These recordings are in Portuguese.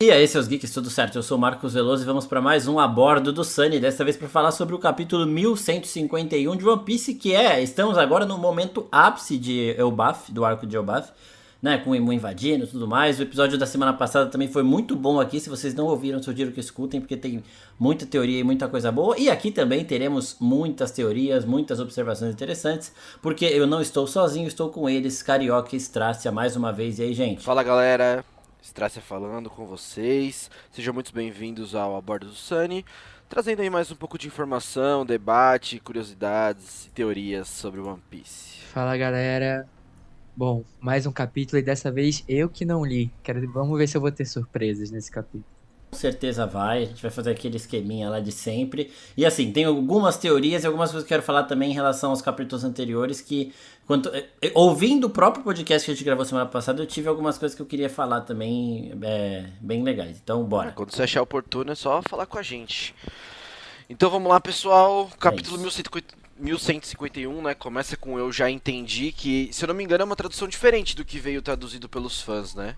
E aí, seus geeks, tudo certo? Eu sou o Marcos Veloso e vamos para mais um A Bordo do Sunny, dessa vez para falar sobre o capítulo 1151 de One Piece, estamos agora no momento ápice de Elbaf, do arco de Elbaf, né, com o Emu invadindo e tudo mais. O episódio da semana passada também foi muito bom aqui, se vocês não ouviram, sugiro que escutem, porque tem muita teoria e muita coisa boa. E aqui também teremos muitas teorias, muitas observações interessantes, porque eu não estou sozinho, estou com eles, Carioca e Strácia, mais uma vez. E aí, gente? Fala galera, Strácia falando com vocês, sejam muito bem-vindos ao A Bordo do Sunny, trazendo aí mais um pouco de informação, debate, curiosidades e teorias sobre One Piece. Fala galera, bom, mais um capítulo e dessa vez eu que não li, vamos ver se eu vou ter surpresas nesse capítulo. Com certeza vai, a gente vai fazer aquele esqueminha lá de sempre. E assim, tem algumas teorias e algumas coisas que eu quero falar também em relação aos capítulos anteriores que, ouvindo o próprio podcast que a gente gravou semana passada, eu tive algumas coisas que eu queria falar também, bem legais. Então, bora. Quando você achar oportuno é só falar com a gente. Então vamos lá pessoal, capítulo 1151, né, começa com eu já entendi que, se eu não me engano, é uma tradução diferente do que veio traduzido pelos fãs, né?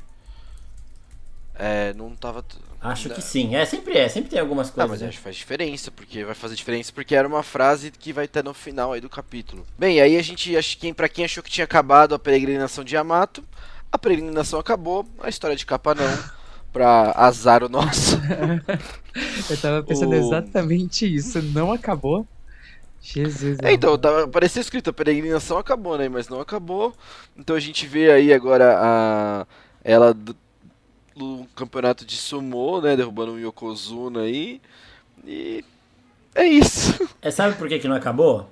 Não tava... Acho que sim, sempre tem algumas coisas. Mas acho que faz diferença, vai fazer diferença porque era uma frase que vai ter no final aí do capítulo. Bem, aí a gente, pra quem achou que tinha acabado a peregrinação de Yamato, a peregrinação acabou, a história de capa não, pra azar o nosso. Eu tava pensando exatamente isso, não acabou? Jesus. Então, parecia escrito, a peregrinação acabou, né, mas não acabou. Então a gente vê aí agora ela no campeonato de sumo, né, derrubando um Yokozuna aí, e é isso. Sabe por que não acabou?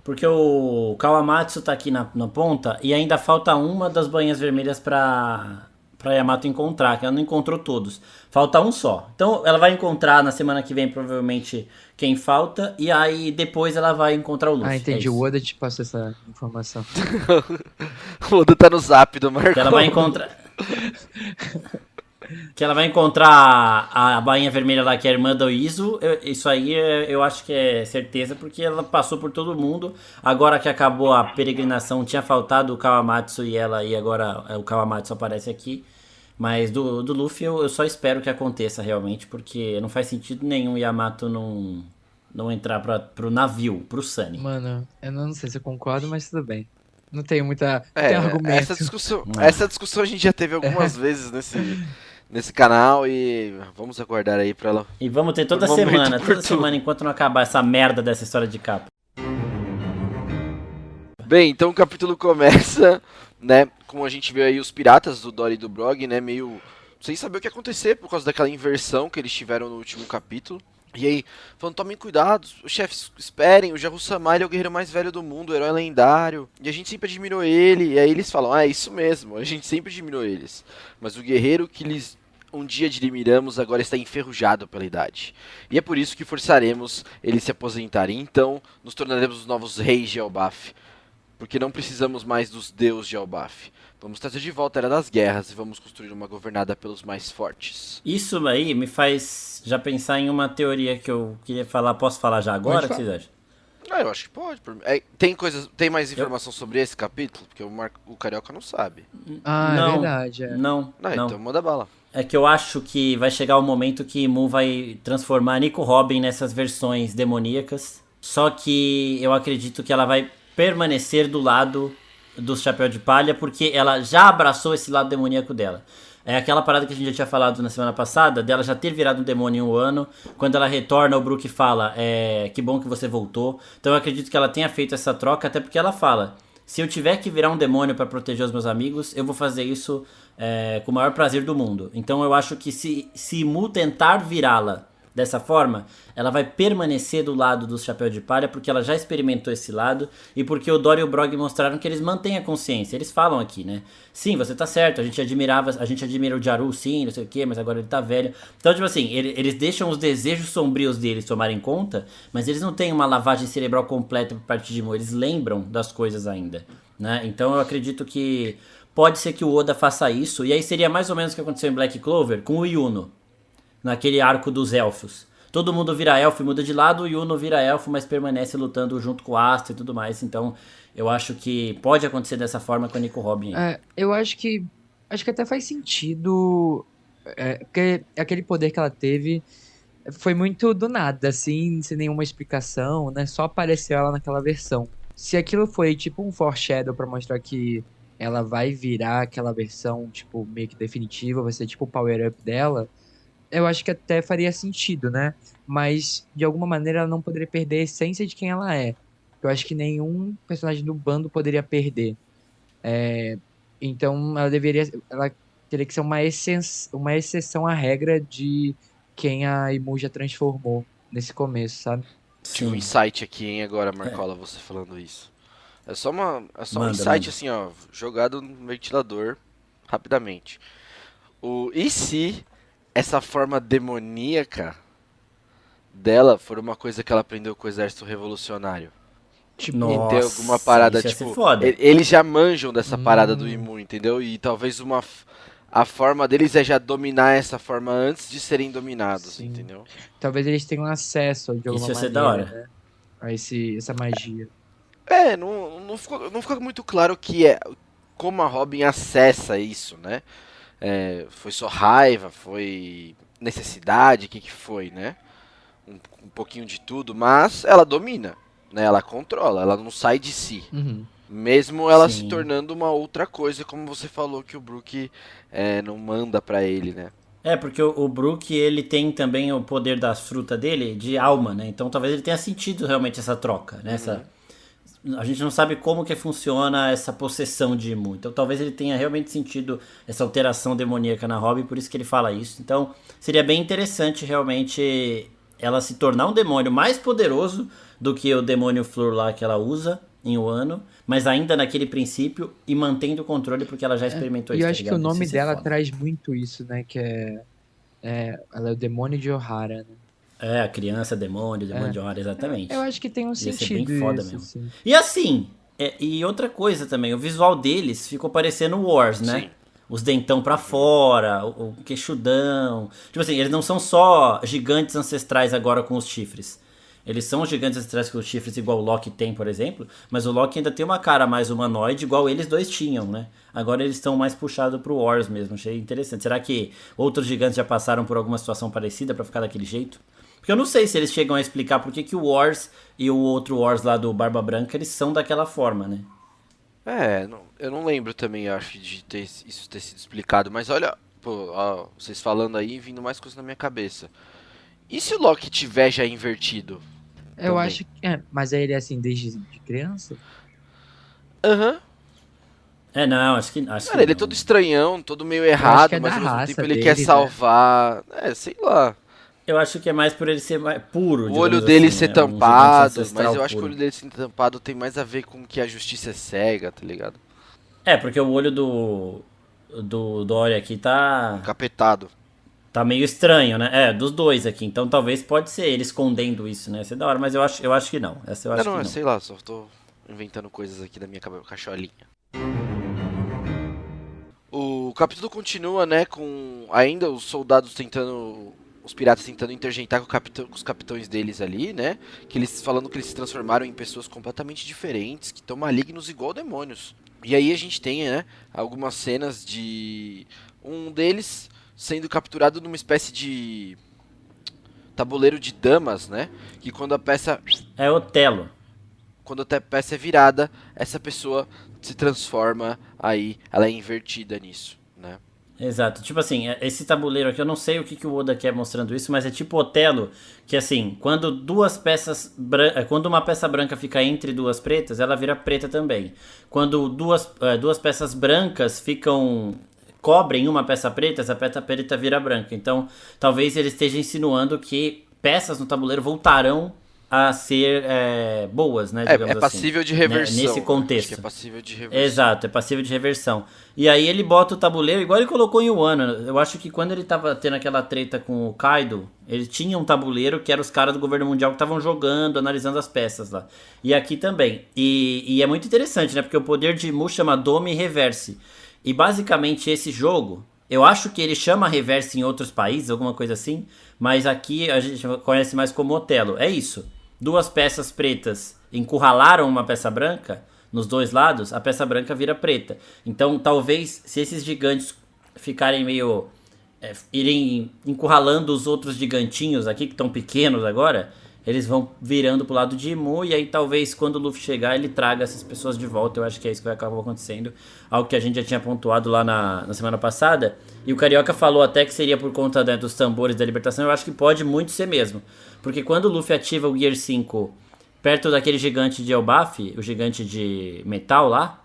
Porque o Kawamatsu tá aqui na ponta e ainda falta uma das bainhas vermelhas pra Yamato encontrar, que ela não encontrou todos. Falta um só. Então ela vai encontrar na semana que vem, provavelmente, quem falta, e aí depois ela vai encontrar o Luffy. Ah, entendi. O Oda te passou essa informação. O Oda tá no zap do Marcos. Que ela vai encontrar... Que ela vai encontrar a bainha vermelha lá, que é a irmã do Izo. Isso aí eu acho que é certeza, porque ela passou por todo mundo. Agora que acabou a peregrinação, tinha faltado o Kawamatsu e ela, e agora o Kawamatsu aparece aqui. Mas do Luffy eu só espero que aconteça realmente, porque não faz sentido nenhum Yamato não entrar pro navio, pro Sunny. Mano, eu não sei se eu concordo, mas tudo bem. Não tenho tem argumento. Essa discussão a gente já teve algumas vezes nesse canal e vamos aguardar aí pra ela. E vamos ter toda semana, enquanto não acabar essa merda dessa história de capa. Bem, então o capítulo começa, né, com a gente vê aí os piratas do Dory e do Brog, né, meio sem saber o que ia acontecer por causa daquela inversão que eles tiveram no último capítulo. E aí, falando, tomem cuidado, os chefes, esperem, o Jaru-sama é o guerreiro mais velho do mundo, o herói lendário, e a gente sempre admirou ele, e aí eles falam, é isso mesmo, a gente sempre admirou eles, mas o guerreiro que lhes um dia admiramos agora está enferrujado pela idade, e é por isso que forçaremos ele se aposentarem, então nos tornaremos os novos reis de Elbaf, porque não precisamos mais dos deuses de Elbaf. Vamos trazer de volta a Era das Guerras e vamos construir uma governada pelos mais fortes. Isso aí me faz já pensar em uma teoria que eu queria falar. Posso falar já agora? O que vocês acham? Eu acho que pode. Tem mais informação sobre esse capítulo? Porque o Carioca não sabe. É verdade. Não. Então manda bala. É que eu acho que vai chegar o momento que Mu vai transformar Nico Robin nessas versões demoníacas. Só que eu acredito que ela vai permanecer do lado do Chapéu de Palha, porque ela já abraçou esse lado demoníaco dela. É aquela parada que a gente já tinha falado na semana passada, dela já ter virado um demônio em um ano. Quando ela retorna, o Brook fala, que bom que você voltou. Então eu acredito que ela tenha feito essa troca, até porque ela fala, se eu tiver que virar um demônio para proteger os meus amigos, eu vou fazer isso com o maior prazer do mundo. Então eu acho que se Mu tentar virá-la dessa forma, ela vai permanecer do lado do Chapéu de Palha, porque ela já experimentou esse lado, e porque o Dory e o Brog mostraram que eles mantêm a consciência. Eles falam aqui, né? Sim, você tá certo, a gente admira o Jaru, sim, não sei o que, mas agora ele tá velho. Então, tipo assim, eles deixam os desejos sombrios deles tomarem conta, mas eles não têm uma lavagem cerebral completa por parte de Mu, eles lembram das coisas ainda, né? Então eu acredito que pode ser que o Oda faça isso, e aí seria mais ou menos o que aconteceu em Black Clover com o Yuno, naquele arco dos elfos. Todo mundo vira elfo e muda de lado, o Yuno vira elfo, mas permanece lutando junto com o Asta e tudo mais. Então, eu acho que pode acontecer dessa forma com a Nico Robin. Eu acho que até faz sentido Porque aquele poder que ela teve foi muito do nada, assim, sem nenhuma explicação, né? Só apareceu ela naquela versão. Se aquilo foi tipo um foreshadow pra mostrar que ela vai virar aquela versão, tipo, meio que definitiva, vai ser tipo o power-up dela, eu acho que até faria sentido, né? Mas, de alguma maneira, ela não poderia perder a essência de quem ela é. Eu acho que nenhum personagem do bando poderia perder. Então, ela teria que ser uma exceção à regra de quem a Imu já transformou nesse começo, sabe? Tive um Sim. insight aqui, hein, agora, Marcola, você falando isso. É só um Manda, insight manda. assim, ó, jogado no ventilador, rapidamente. E se essa forma demoníaca dela for uma coisa que ela aprendeu com o exército revolucionário? E Tipo, ter alguma Nossa, parada, isso ia ser tipo, foda. eles já manjam dessa parada do hum, Imu, entendeu? E talvez a forma deles é já dominar essa forma antes de serem dominados, sim. entendeu? Talvez eles tenham acesso, de Isso alguma ia ser da maneira, hora. né? A essa magia. Não ficou muito claro que como a Robin acessa isso, né? Foi só raiva, foi necessidade, o que foi, né? Um pouquinho de tudo, mas ela domina, né? Ela controla, ela não sai de si. Uhum. Mesmo ela se Sim. tornando uma outra coisa, como você falou que o Brook não manda pra ele, né? É, porque o Brook, ele tem também o poder das frutas dele de alma, né? Então talvez ele tenha sentido realmente essa troca, né? Uhum. A gente não sabe como que funciona essa possessão de Imu. Então talvez ele tenha realmente sentido essa alteração demoníaca na Robin, por isso que ele fala isso. Então seria bem interessante realmente ela se tornar um demônio mais poderoso do que o demônio flor lá que ela usa em Wano, mas ainda naquele princípio e mantendo o controle porque ela já experimentou E eu isso, tá acho que o ligado? Isso ia nome ser dela foda. traz muito isso, né? Ela é o demônio de Ohara, né? É, a criança, demônio É, de hora, eu exatamente. acho que tem um Ia ser bem sentido foda isso, mesmo. assim. E assim, e outra coisa também, o visual deles ficou parecendo Wars, né? Sim. Os dentão pra Uhum. fora, o queixudão. Tipo assim, eles não são só gigantes ancestrais agora com os chifres. Eles são gigantes ancestrais com os chifres igual o Loki tem, por exemplo, mas o Loki ainda tem uma cara mais humanoide igual eles dois tinham, né? Agora eles estão mais puxados pro Wars mesmo, achei interessante. Será que outros gigantes já passaram por alguma situação parecida pra ficar daquele jeito? Porque eu não sei se eles chegam a explicar por que, que o Wars e o outro Wars lá do Barba Branca, eles são daquela forma, né? Eu não lembro também, acho, de isso ter sido explicado, mas olha, pô, ó, vocês falando aí, vindo mais coisas na minha cabeça. E se o Loki tiver já invertido Eu também? acho que. Mas aí ele é assim desde de criança? Aham. É, não, acho que Cara, ele é todo não. estranhão, todo meio Eu acho que errado, é mas da ao mesmo tempo raça ele quer dele, né? salvar. Sei lá. Eu acho que é mais por ele ser mais puro, O olho digamos dele assim, ser né? Um gigante tampado, mas ancestral eu acho que o olho puro. dele ser tampado tem mais a ver com que a justiça é cega, tá ligado? É, porque o olho do Dory aqui Encapetado. tá meio estranho, né? É, dos dois aqui. Então talvez pode ser ele escondendo isso, né? Ia ser da hora, mas eu acho que não. Essa eu Não, acho não, que não. sei lá, só tô inventando coisas aqui da minha cacholinha. O capítulo continua, né, com ainda os soldados tentando, os piratas tentando interjeitar com os capitães deles ali, né, que eles falando que eles se transformaram em pessoas completamente diferentes, que estão malignos igual demônios. E aí a gente tem, né, algumas cenas de um deles sendo capturado numa espécie de tabuleiro de damas, né, que É Otelo. quando a peça é virada, essa pessoa se transforma aí, ela é invertida nisso, né? Exato. Tipo assim, esse tabuleiro aqui, eu não sei o que, que o Oda quer mostrando isso, mas é tipo Otelo, que assim, quando uma peça branca fica entre duas pretas, ela vira preta também. Quando duas peças brancas cobrem uma peça preta, essa peça preta vira branca. Então, talvez ele esteja insinuando que peças no tabuleiro voltarão a ser boas, né, É digamos assim, passível de né, nesse reversão, né? Acho que é contexto. passível de reversão. Exato, é passível de reversão. E aí ele bota o tabuleiro, igual ele colocou em Wano. Eu acho que quando ele tava tendo aquela treta com o Kaido, ele tinha um tabuleiro que eram os caras do governo mundial que estavam jogando, analisando as peças lá. E aqui também. E é muito interessante, né? Porque o poder de Mu chama Dome Reverse. E basicamente esse jogo, eu acho que ele chama Reverse em outros países, alguma coisa assim. Mas aqui a gente conhece mais como Otelo. É isso. Duas peças pretas encurralaram uma peça branca nos dois lados, a peça branca vira preta. Então, talvez, se esses gigantes ficarem meio irem encurralando os outros gigantinhos aqui, que estão pequenos agora, eles vão virando pro lado de Imu, e aí talvez quando o Luffy chegar ele traga essas pessoas de volta. Eu acho que é isso que vai acabar acontecendo, algo que a gente já tinha pontuado lá na semana passada, e o Carioca falou até que seria por conta, né, dos tambores da libertação. Eu acho que pode muito ser mesmo, porque quando o Luffy ativa o Gear 5 perto daquele gigante de Elbaf, o gigante de metal lá,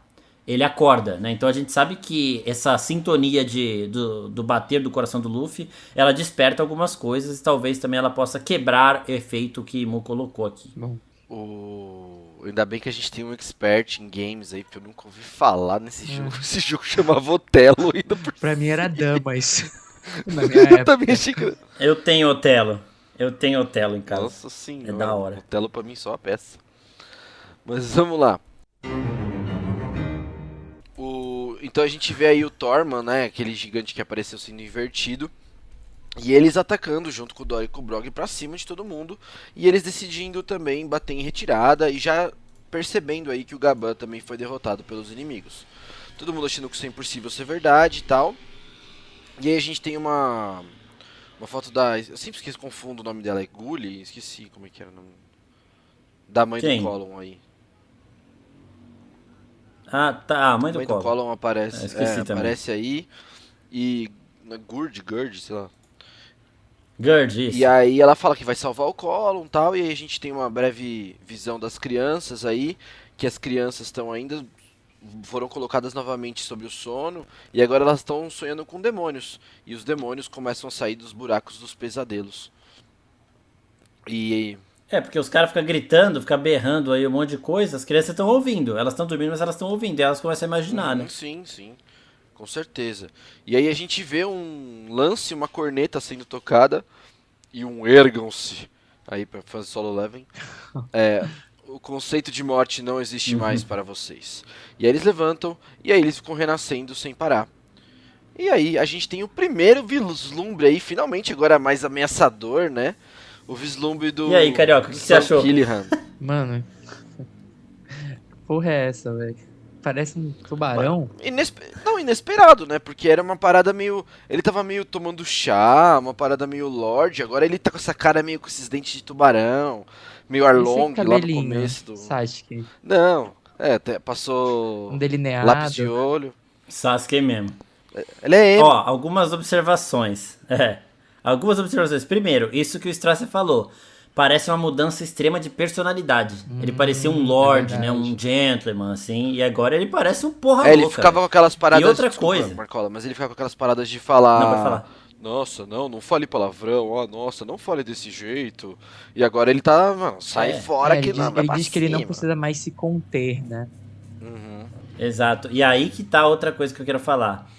ele acorda, né? Então a gente sabe que essa sintonia do bater do coração do Luffy, ela desperta algumas coisas, e talvez também ela possa quebrar o efeito que Imu colocou aqui. Bom, Ainda bem que a gente tem um expert em games aí, porque eu nunca ouvi falar nesse jogo. Esse jogo chamava Otelo ainda por pra mim era damas. Na minha Eu época. também achei que... Eu tenho Otelo em casa. Nossa senhora, É da hora. Otelo pra mim só a peça. Mas vamos lá. Então a gente vê aí o Torman, né, aquele gigante que apareceu sendo invertido, e eles atacando junto com o Dory e com o Brog pra cima de todo mundo, e eles decidindo também bater em retirada, e já percebendo aí que o Gaban também foi derrotado pelos inimigos. Todo mundo achando que isso é impossível ser verdade e tal. E aí a gente tem uma foto da... Eu sempre esqueço, confundo o nome dela, é Gully? Esqueci como é que era o nome. Da mãe Quem? do Colin aí. Ah, tá. A mãe A mãe do do Colo. Colin aparece, Esqueci também. aparece aí. E... Gurd, sei lá. Gurd, isso. E aí ela fala que vai salvar o Colin e tal. E aí a gente tem uma breve visão das crianças aí. Que as crianças estão ainda... Foram colocadas novamente sobre o sono. E agora elas estão sonhando com demônios. E os demônios começam a sair dos buracos dos pesadelos. E... Porque os caras ficam gritando, ficam berrando aí um monte de coisa, as crianças estão ouvindo. Elas estão dormindo, mas elas estão ouvindo. E elas começam a imaginar, né? Sim, com certeza. E aí a gente vê um lance, uma corneta sendo tocada e um ergam-se aí para fazer solo leveling. O conceito de morte não existe mais para vocês. E aí eles levantam e aí eles ficam renascendo sem parar. E aí a gente tem o primeiro vislumbre aí, finalmente agora mais ameaçador, né? O vislumbre do... E aí, Carioca, o que você achou? Killian. Mano, porra é essa, velho? Parece um tubarão. Não, inesperado, né? Porque era uma parada meio... Ele tava meio tomando chá, uma parada meio Lorde. Agora ele tá com essa cara meio com esses dentes de tubarão. Meio Arlong lá no começo do... Sasuke. Não, passou Um delineado. lápis de olho. Sasuke mesmo. Ele é emo. Ó, algumas observações. Algumas observações. Primeiro, isso que o Strasser falou. Parece uma mudança extrema de personalidade. Ele parecia um lord, né? Um gentleman, assim. E agora ele parece um porra louca. Ele ficava com aquelas paradas... E outra Desculpa, coisa... Marcola, mas ele ficava com aquelas paradas de falar... Não, pode falar. Nossa, não fale palavrão. Nossa, não fale desse jeito. E agora ele tá... Mano, sai fora que não vai Ele pra diz que ele não cima. precisa mais se conter, né? Exato. E aí que tá outra coisa que eu quero falar.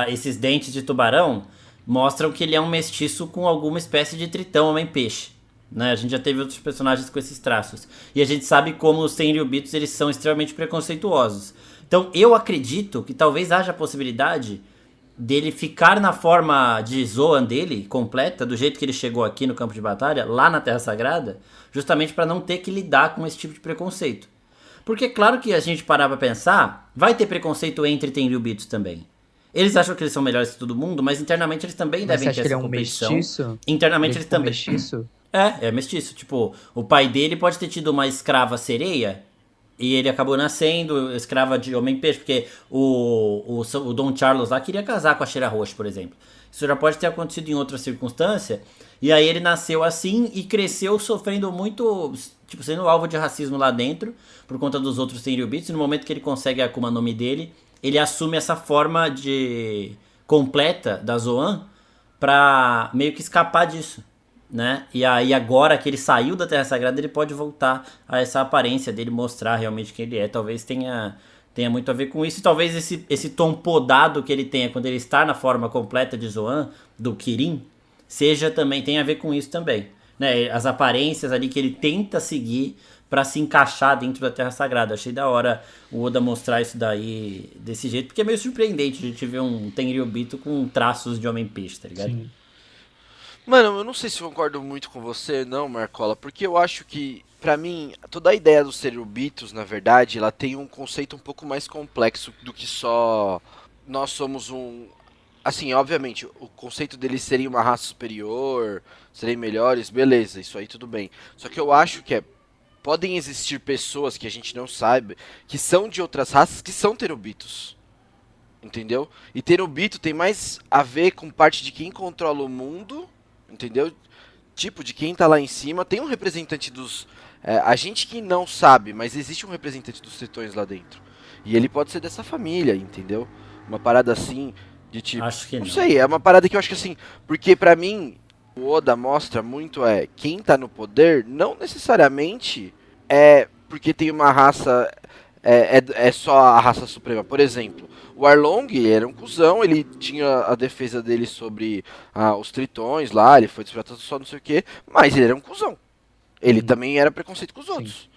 Esses dentes de tubarão mostram que ele é um mestiço com alguma espécie de tritão homem-peixe. Né? A gente já teve outros personagens com esses traços. E a gente sabe como os Tenryubitos eles são extremamente preconceituosos. Então eu acredito que talvez haja a possibilidade dele ficar na forma de Zoan dele, completa, do jeito que ele chegou aqui no campo de batalha, lá na Terra Sagrada, justamente para não ter que lidar com esse tipo de preconceito. Porque claro que a gente parar pra pensar, vai ter preconceito entre Tenryubitos também. Eles acham que eles são melhores que todo mundo, mas internamente eles também Mas devem você acha ter que ele essa é um competição. mestiço? Internamente eles também. Mestiço? É mestiço. Tipo, o pai dele pode ter tido uma escrava sereia e ele acabou nascendo escrava de homem-peixe, porque o Dom Charles lá queria casar com a Cheira Roxa, por exemplo. Isso já pode ter acontecido em outra circunstância. E aí ele nasceu assim e cresceu sofrendo muito, tipo, sendo alvo de racismo lá dentro, por conta dos outros Tenryubitos. E no momento que ele consegue a Akuma no Mi dele, ele assume essa forma de completa da Zoan pra meio que escapar disso, né? E aí agora que ele saiu da Terra Sagrada, ele pode voltar a essa aparência dele, mostrar realmente quem ele é. Talvez tenha muito a ver com isso. E talvez esse tom podado que ele tenha quando ele está na forma completa de Zoan, do Kirin, tenha a ver com isso também, né? As aparências ali que ele tenta seguir pra se encaixar dentro da Terra Sagrada. Achei da hora o Oda mostrar isso daí desse jeito, porque é meio surpreendente a gente ver um Tenryubito com traços de homem-peixe, tá ligado? Sim. Mano, eu não sei se eu concordo muito com você, não, Marcola, porque eu acho que, pra mim, toda a ideia dos Tenryubitos, na verdade, ela tem um conceito um pouco mais complexo do que só nós somos Assim, obviamente, o conceito deles serem uma raça superior, serem melhores, beleza, isso aí tudo bem. Só que eu acho que podem existir pessoas que a gente não sabe, que são de outras raças, que são terubitos. Entendeu? E terubito tem mais a ver com parte de quem controla o mundo, entendeu? Tipo, de quem tá lá em cima. Tem um representante dos... a gente que não sabe, mas existe um representante dos tritões lá dentro. E ele pode ser dessa família, entendeu? Uma parada assim, de tipo... Acho que Não não. sei, é uma parada que eu acho que assim... Porque pra mim, o Oda mostra muito quem tá no poder, não necessariamente é porque tem uma raça... É só a raça suprema. Por exemplo, o Arlong era um cuzão, ele tinha a defesa dele sobre os tritões lá, ele foi despertado só não sei o que, mas ele era um cuzão. Ele também era preconceito com os outros.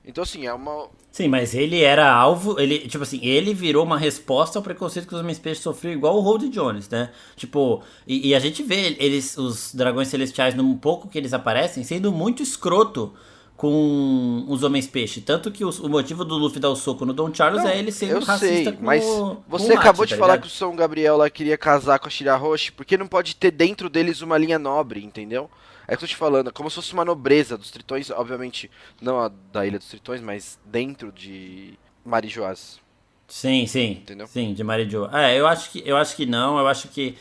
Então assim, é uma... Sim, mas ele era alvo, ele, tipo assim, ele virou uma resposta ao preconceito que os homens peixes sofriam igual o Hold Jones, né? Tipo, e a gente vê eles, os dragões celestiais, num pouco que eles aparecem, sendo muito escroto com os homens peixe. Tanto que o motivo do Luffy dar o soco no Don Charles Não, é ele sendo eu racista sei, com mas com você o acabou Hachi, de tá falar ligado? que o São Gabriel lá queria casar com a Shira Roche, porque não pode ter dentro deles uma linha nobre, entendeu? É que eu tô te falando, é como se fosse uma nobreza dos tritões, obviamente não a da Ilha dos Tritões, mas dentro de Marijoás, Sim, sim, entendeu? sim, de Mary Jo. Eu acho que não, eu acho que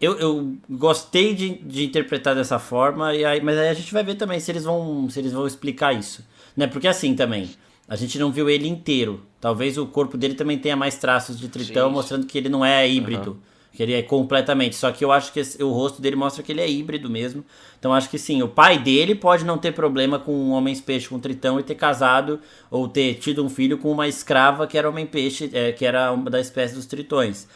eu gostei de interpretar dessa forma, mas aí a gente vai ver também se eles vão explicar isso. Né? Porque assim também, a gente não viu ele inteiro. Talvez o corpo dele também tenha mais traços de tritão, Sim. mostrando que ele não é Aham. híbrido. Que ele é completamente. Só que eu acho que o rosto dele mostra que ele é híbrido mesmo. Então acho que sim, o pai dele pode não ter problema com um homem-peixe com tritão e ter casado ou ter tido um filho com uma escrava que era homem-peixe, que era uma da espécie dos tritões.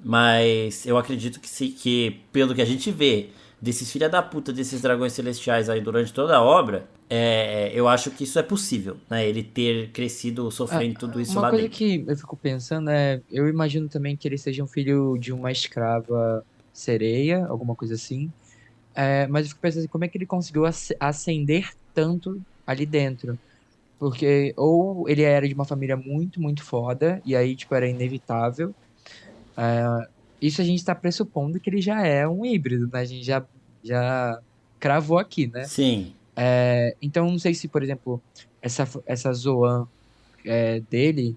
Mas eu acredito que pelo que a gente vê desses filha da puta, desses dragões celestiais aí durante toda a obra, eu acho que isso é possível, né? Ele ter crescido sofrendo tudo isso Uma lá coisa dentro. que eu fico pensando eu imagino também que ele seja um filho de uma escrava sereia, alguma coisa assim. Mas eu fico pensando assim, como é que ele conseguiu ascender tanto ali dentro? Porque ou ele era de uma família muito, muito foda, e aí, tipo, era inevitável. Isso a gente tá pressupondo que ele já é um híbrido, né? A gente já cravou aqui, né? Sim, Então, não sei se, por exemplo, essa Zoan dele,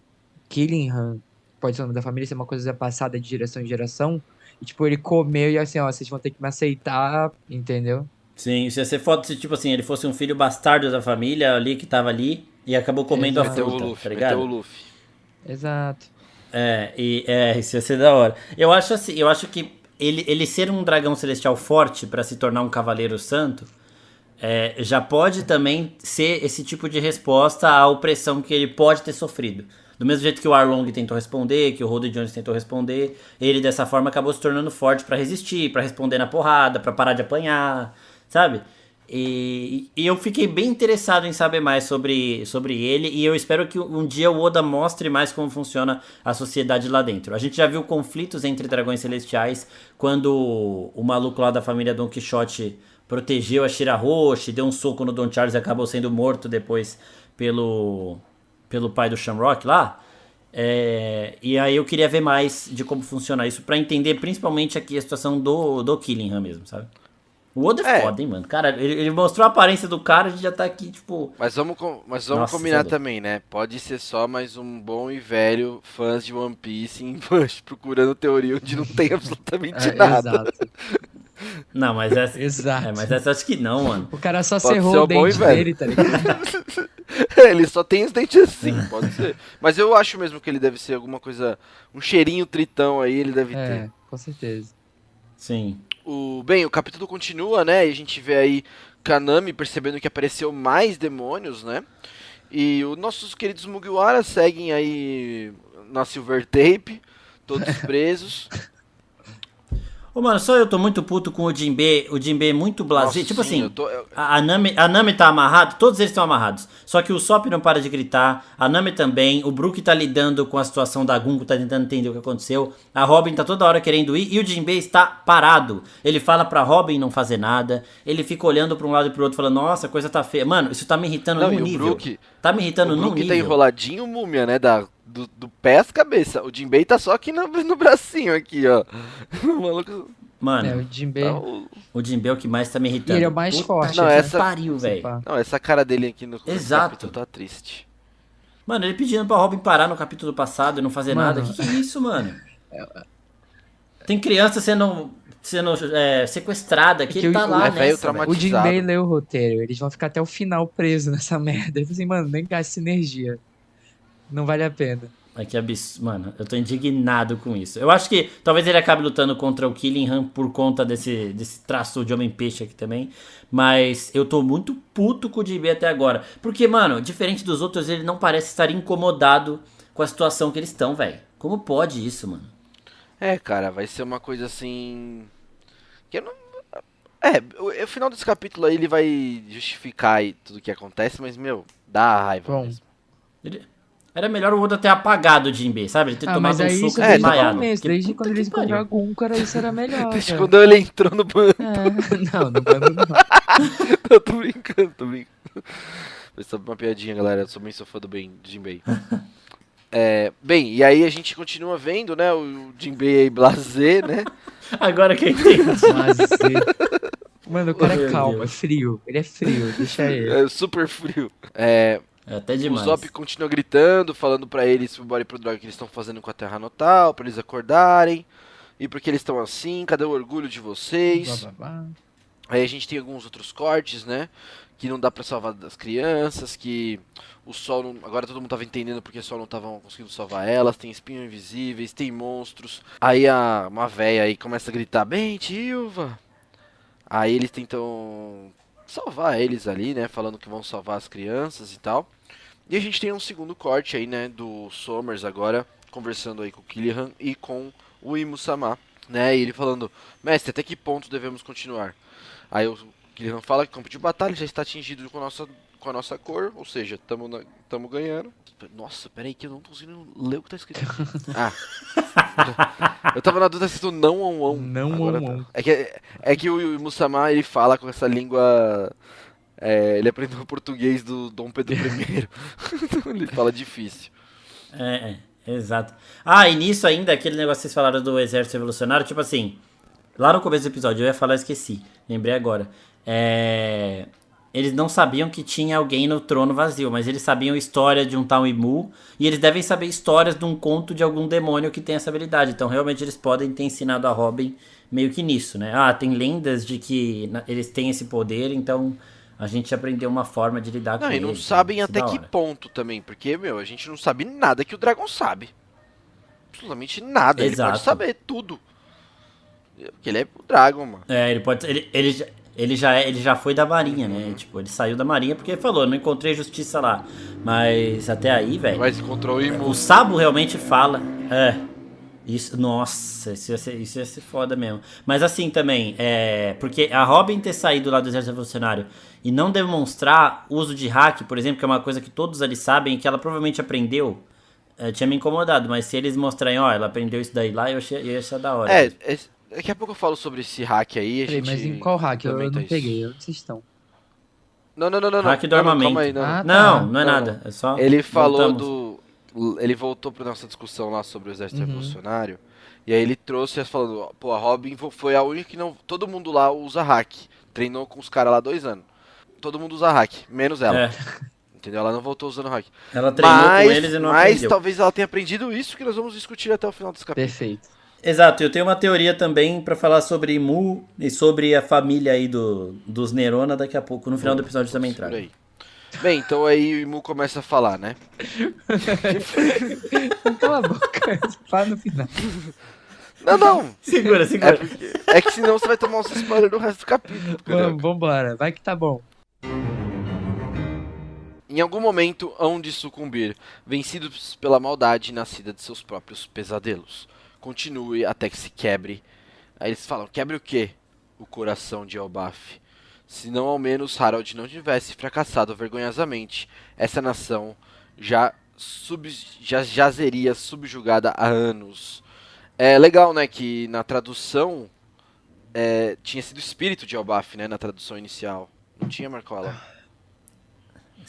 Killingham, pode ser o nome da família, ser uma coisa passada de geração em geração. E, tipo, ele comeu e assim, ó, vocês vão ter que me aceitar, entendeu? sim. Isso ia ser foda se, tipo assim, ele fosse um filho bastardo da família ali, que tava ali, e acabou comendo a Exato, fruta, tá Meteu o ligado? Luffy. exato. Isso ia ser da hora. Eu acho assim, eu acho que ele ser um dragão celestial forte pra se tornar um cavaleiro santo já pode também ser esse tipo de resposta à opressão que ele pode ter sofrido. Do mesmo jeito que o Arlong tentou responder, que o Rhoda Jones tentou responder, ele dessa forma acabou se tornando forte pra resistir, pra responder na porrada, pra parar de apanhar, sabe? E eu fiquei bem interessado em saber mais sobre ele e eu espero que um dia o Oda mostre mais como funciona a sociedade lá dentro. A gente já viu conflitos entre dragões celestiais quando o maluco lá da família Don Quixote protegeu a Shirahoshi, deu um soco no Don Charles e acabou sendo morto depois pelo pai do Shamrock lá. E aí eu queria ver mais de como funciona isso pra entender principalmente aqui a situação do Killingham mesmo, sabe? O Oda é É, foda, hein, mano. Cara, ele mostrou a aparência do cara, a gente já tá aqui, tipo. mas vamos Nossa, cê é combinar louco. também, né? Pode ser só mais um bom e velho fãs de One Piece em Bush procurando teoria onde não tem absolutamente nada. Exato, Não, mas essa. Mas exato. essa acho que não, mano. O cara só Pode ser cerrou o o bom e dente velho. dele, tá ligado? Ele só tem os dentes assim, pode ser. Mas eu acho mesmo que ele deve ser alguma coisa, um cheirinho tritão aí, ele deve ter. Com certeza. Sim. Bem, o capítulo continua, né? E a gente vê aí Kanami percebendo que apareceu mais demônios, né? E os nossos queridos Mugiwara seguem aí na Silver Tape, todos presos. Ô, mano, só eu tô muito puto com o Jinbe. O Jinbe é muito blasé. Nossa, Tipo sim, eu assim, tô. a Nami tá amarrado, todos eles estão amarrados. Só que o Sop não para de gritar, a Nami também, o Brook tá lidando com a situação da Gunko, tá tentando entender o que aconteceu. A Robin tá toda hora querendo ir e o Jinbe está parado. Ele fala pra Robin não fazer nada, ele fica olhando pra um lado e pro outro falando, nossa, a coisa tá feia. Mano, isso tá me irritando Não, num e o nível. Brook. Tá me O irritando num Brook tá nível. enroladinho múmia, né? do pé às cabeças. O Jinbei tá só aqui no bracinho, aqui, ó. O maluco... Mano, O Jinbei. tá o Jinbei é o que mais tá me irritando. E ele é o mais Puta forte. que Não, essa- pariu, se velho. pá. Não, essa cara dele aqui no Exato. capítulo tá triste. Mano, ele pedindo pra Robin parar no capítulo passado e não fazer Mano. nada. Que é isso, mano? Tem criança sendo sequestrada, que Que ele tá o- lá, é velho nessa, velho. O traumatizado. Jinbei leu o roteiro. Eles vão ficar até o final presos nessa merda. Eu falei assim, mano, nem gaste energia. Não vale a pena. É que absurdo. Mano, eu tô indignado com isso. Eu acho que talvez ele acabe lutando contra o Killingham por conta desse traço de Homem-Peixe aqui também. Mas eu tô muito puto com o Jinbei até agora. Porque, mano, diferente dos outros, ele não parece estar incomodado com a situação que eles estão, velho. Como pode isso, mano? É, cara, vai ser uma coisa assim... Que eu não... o final desse capítulo aí, ele vai justificar aí tudo que acontece, mas, meu, dá raiva Bom. mesmo. Era melhor o Oda ter apagado o Jinbei, sabe? Ele ter Ah, tomado mas um aí soco isso e desde o desmaiado. começo. Porque Desde puta quando que eles pariu. encontraram a Gunkara, isso era melhor. Desde velho. quando ele entrou no bando. Não, no bando não. Eu tô brincando, tô brincando. Foi só uma piadinha, galera. Eu também sou fã do Jinbei. Bem, e aí a gente continua vendo, né, o Jinbei aí blasé, né? Agora que eu entendi. Mas, mano, o cara Meu é calmo, Deus. é frio. Ele é frio, deixa ele. É super frio. É até O demais. Zop continua gritando, falando pra eles pro Bora e pro Drog que eles estão fazendo com a Terra Natal, pra eles acordarem. E porque eles estão assim, cadê o orgulho de vocês? Blá, blá, blá. Aí a gente tem alguns outros cortes, né? Que não dá pra salvar as crianças, que o sol não... Agora todo mundo tava entendendo porque o sol não tava conseguindo salvar elas, tem espinhos invisíveis, tem monstros. Aí uma véia aí começa a gritar, bem, Tilva! Aí eles tentam salvar eles ali, né? Falando que vão salvar as crianças e tal. E a gente tem um segundo corte aí, né? Do Somers agora, conversando aí com o Killian e com o Imu-sama, né? E ele falando, mestre, até que ponto devemos continuar? Aí o Killian fala que o campo de batalha já está atingido com a nossa cor, ou seja, tamo ganhando. Nossa, peraí que eu não tô conseguindo ler o que tá escrito. Eu tava na dúvida se tu não on. Não Agora on. tá. É que o Musama, ele fala com essa língua... ele aprendeu o português do Dom Pedro I. Então ele fala difícil. Exato. Ah, e nisso ainda, aquele negócio que vocês falaram do exército revolucionário, tipo assim, lá no começo do episódio, eu ia falar, eu esqueci, lembrei agora. Eles não sabiam que tinha alguém no trono vazio, mas eles sabiam a história de um tal Imu, e eles devem saber histórias de um conto de algum demônio que tem essa habilidade. Então, realmente, eles podem ter ensinado a Robin meio que nisso, né? Ah, tem lendas de que eles têm esse poder, então a gente aprendeu uma forma de lidar com Não, e eles. não sabem Isso até da que hora. ponto também, porque, meu, a gente não sabe nada que o dragão sabe. Absolutamente nada, ele Exato. pode saber tudo. Porque ele é o Dragon, mano. Ele pode. Ele já foi da marinha, né? Tipo, ele saiu da marinha porque ele falou, não encontrei justiça lá. Mas até aí, velho. Mas encontrou o Imu. O Sabo realmente fala. Isso, nossa, isso ia ser foda mesmo. Mas assim também, porque a Robin ter saído lá do Exército Revolucionário e não demonstrar uso de hack, por exemplo, que é uma coisa que todos ali sabem e que ela provavelmente aprendeu, tinha me incomodado. Mas se eles mostrarem, ó, ela aprendeu isso daí lá, eu ia achar da hora. Daqui a pouco eu falo sobre esse hack aí. Peraí, mas em qual hack? Eu não peguei, onde vocês estão? Não. Hack do armamento. Calma aí, não. Ah, Não é Não, nada. É só. Ele falou voltamos. Ele voltou pra nossa discussão lá sobre o Exército Revolucionário. E aí ele trouxe falando, pô, a Robin foi a única que não... Todo mundo lá usa hack. Treinou com os caras lá 2 anos. Todo mundo usa hack, menos ela. Entendeu? Ela não voltou usando hack. Ela treinou com eles e não Mas aprendeu. talvez ela tenha aprendido isso que nós vamos discutir até o final desse capítulo. Perfeito. Exato, eu tenho uma teoria também pra falar sobre Imu e sobre a família aí dos Nerona daqui a pouco. No final do episódio também Segura trago. aí. Bem, então aí o Imu começa a falar, né? Cala a boca, fala no final. Não. Segura. É que senão você vai tomar uns spoilers do resto do capítulo. Vambora, vai que tá bom. Em algum momento hão de sucumbir, vencidos pela maldade nascida de seus próprios pesadelos. Continue até que se quebre. Aí eles falam, quebre o quê? O coração de Elbaf. Se não ao menos Harald não tivesse fracassado vergonhosamente, essa nação já jazeria subjugada há anos. É legal, né, que na tradução tinha sido espírito de Elbaf, né, na tradução inicial. Não tinha, Marcola?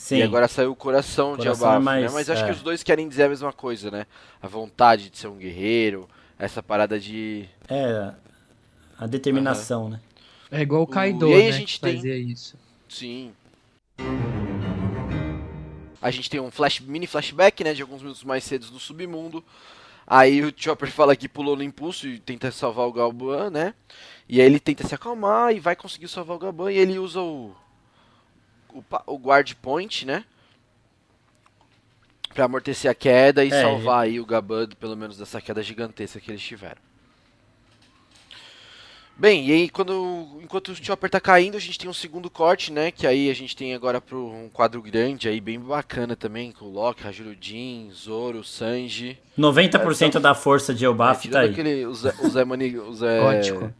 Sim. E agora saiu o coração de Coração é Elbaf, né? mais- Mas acho que é. os dois querem dizer a mesma coisa, né? A vontade de ser um guerreiro, essa parada de... É, a Aham. determinação, né? É igual o E Kaido, aí a né, que gente tem... fazia isso. Sim. A gente tem um mini flashback, né? De alguns minutos mais cedo no submundo. Aí o Chopper fala que pulou no impulso e tenta salvar o Galban, né? E aí ele tenta se acalmar e vai conseguir salvar o Galban. E ele usa o guard point, né? Pra amortecer a queda e É, salvar aí o Gaban, pelo menos dessa queda gigantesca que eles tiveram. Bem, e aí enquanto o Chopper tá caindo, a gente tem um segundo corte, né? Que aí a gente tem agora um quadro grande aí, bem bacana também, com o Loki, Hajirudin, Zoro, Sanji. 90% da força de Elbaf tá Tirando aí. aquele, o Zé Mani, o Zé... Gótico.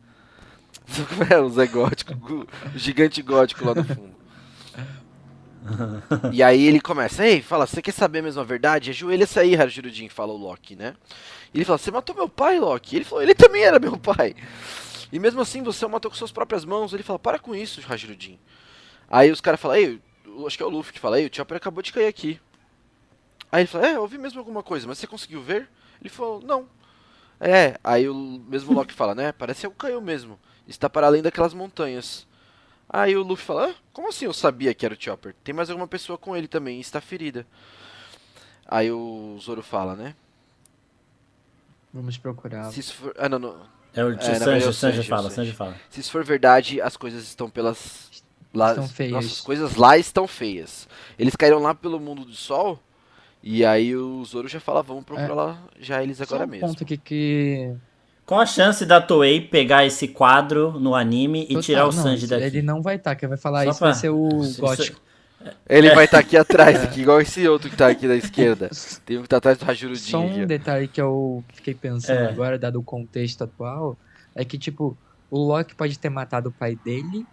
O Zé Gótico, o gigante gótico lá no fundo. E aí ele começa, ei, fala, você quer saber mesmo a verdade? Ajoelha-se aí, Hajirudin, fala o Loki, né? E ele fala, você matou meu pai, Loki? Ele falou, ele também era meu pai. E mesmo assim você o matou com suas próprias mãos. Ele fala, para com isso, Hajirudin. Aí os caras falam, ei, acho que é o Luffy que fala, ei, o Chopper acabou de cair aqui. Aí ele fala, eu ouvi mesmo alguma coisa, mas você conseguiu ver? Ele falou, não. Aí o mesmo Loki fala, né, parece algo caiu mesmo. Está para além daquelas montanhas. Aí o Luffy fala, como assim eu sabia que era o Chopper? Tem mais alguma pessoa com ele também, e está ferida. Aí o Zoro fala, né, Vamos procurá-lo. se isso for... Ah, não. É o na verdade é o Sanji Sanji, fala, o Sanji fala. Se isso for verdade, as coisas estão pelas... Estão feias. Nossas coisas lá estão feias. Eles caíram lá pelo mundo do sol. E aí o Zoro já fala, vamos procurar lá já eles Só agora um mesmo. ponto aqui que... Qual a chance da Toei pegar esse quadro no anime e tirar o Não, Sanji daqui? ele não vai estar. Quem vai falar Só isso vai pra- ser o isso- Gótico. Ele vai estar aqui atrás, aqui, igual esse outro que tá aqui da esquerda. Tem um que tá atrás do Hajirudin Só aqui, um ó. detalhe que eu fiquei pensando É. agora, dado o contexto atual, é que, tipo, o Loki pode ter matado o pai dele,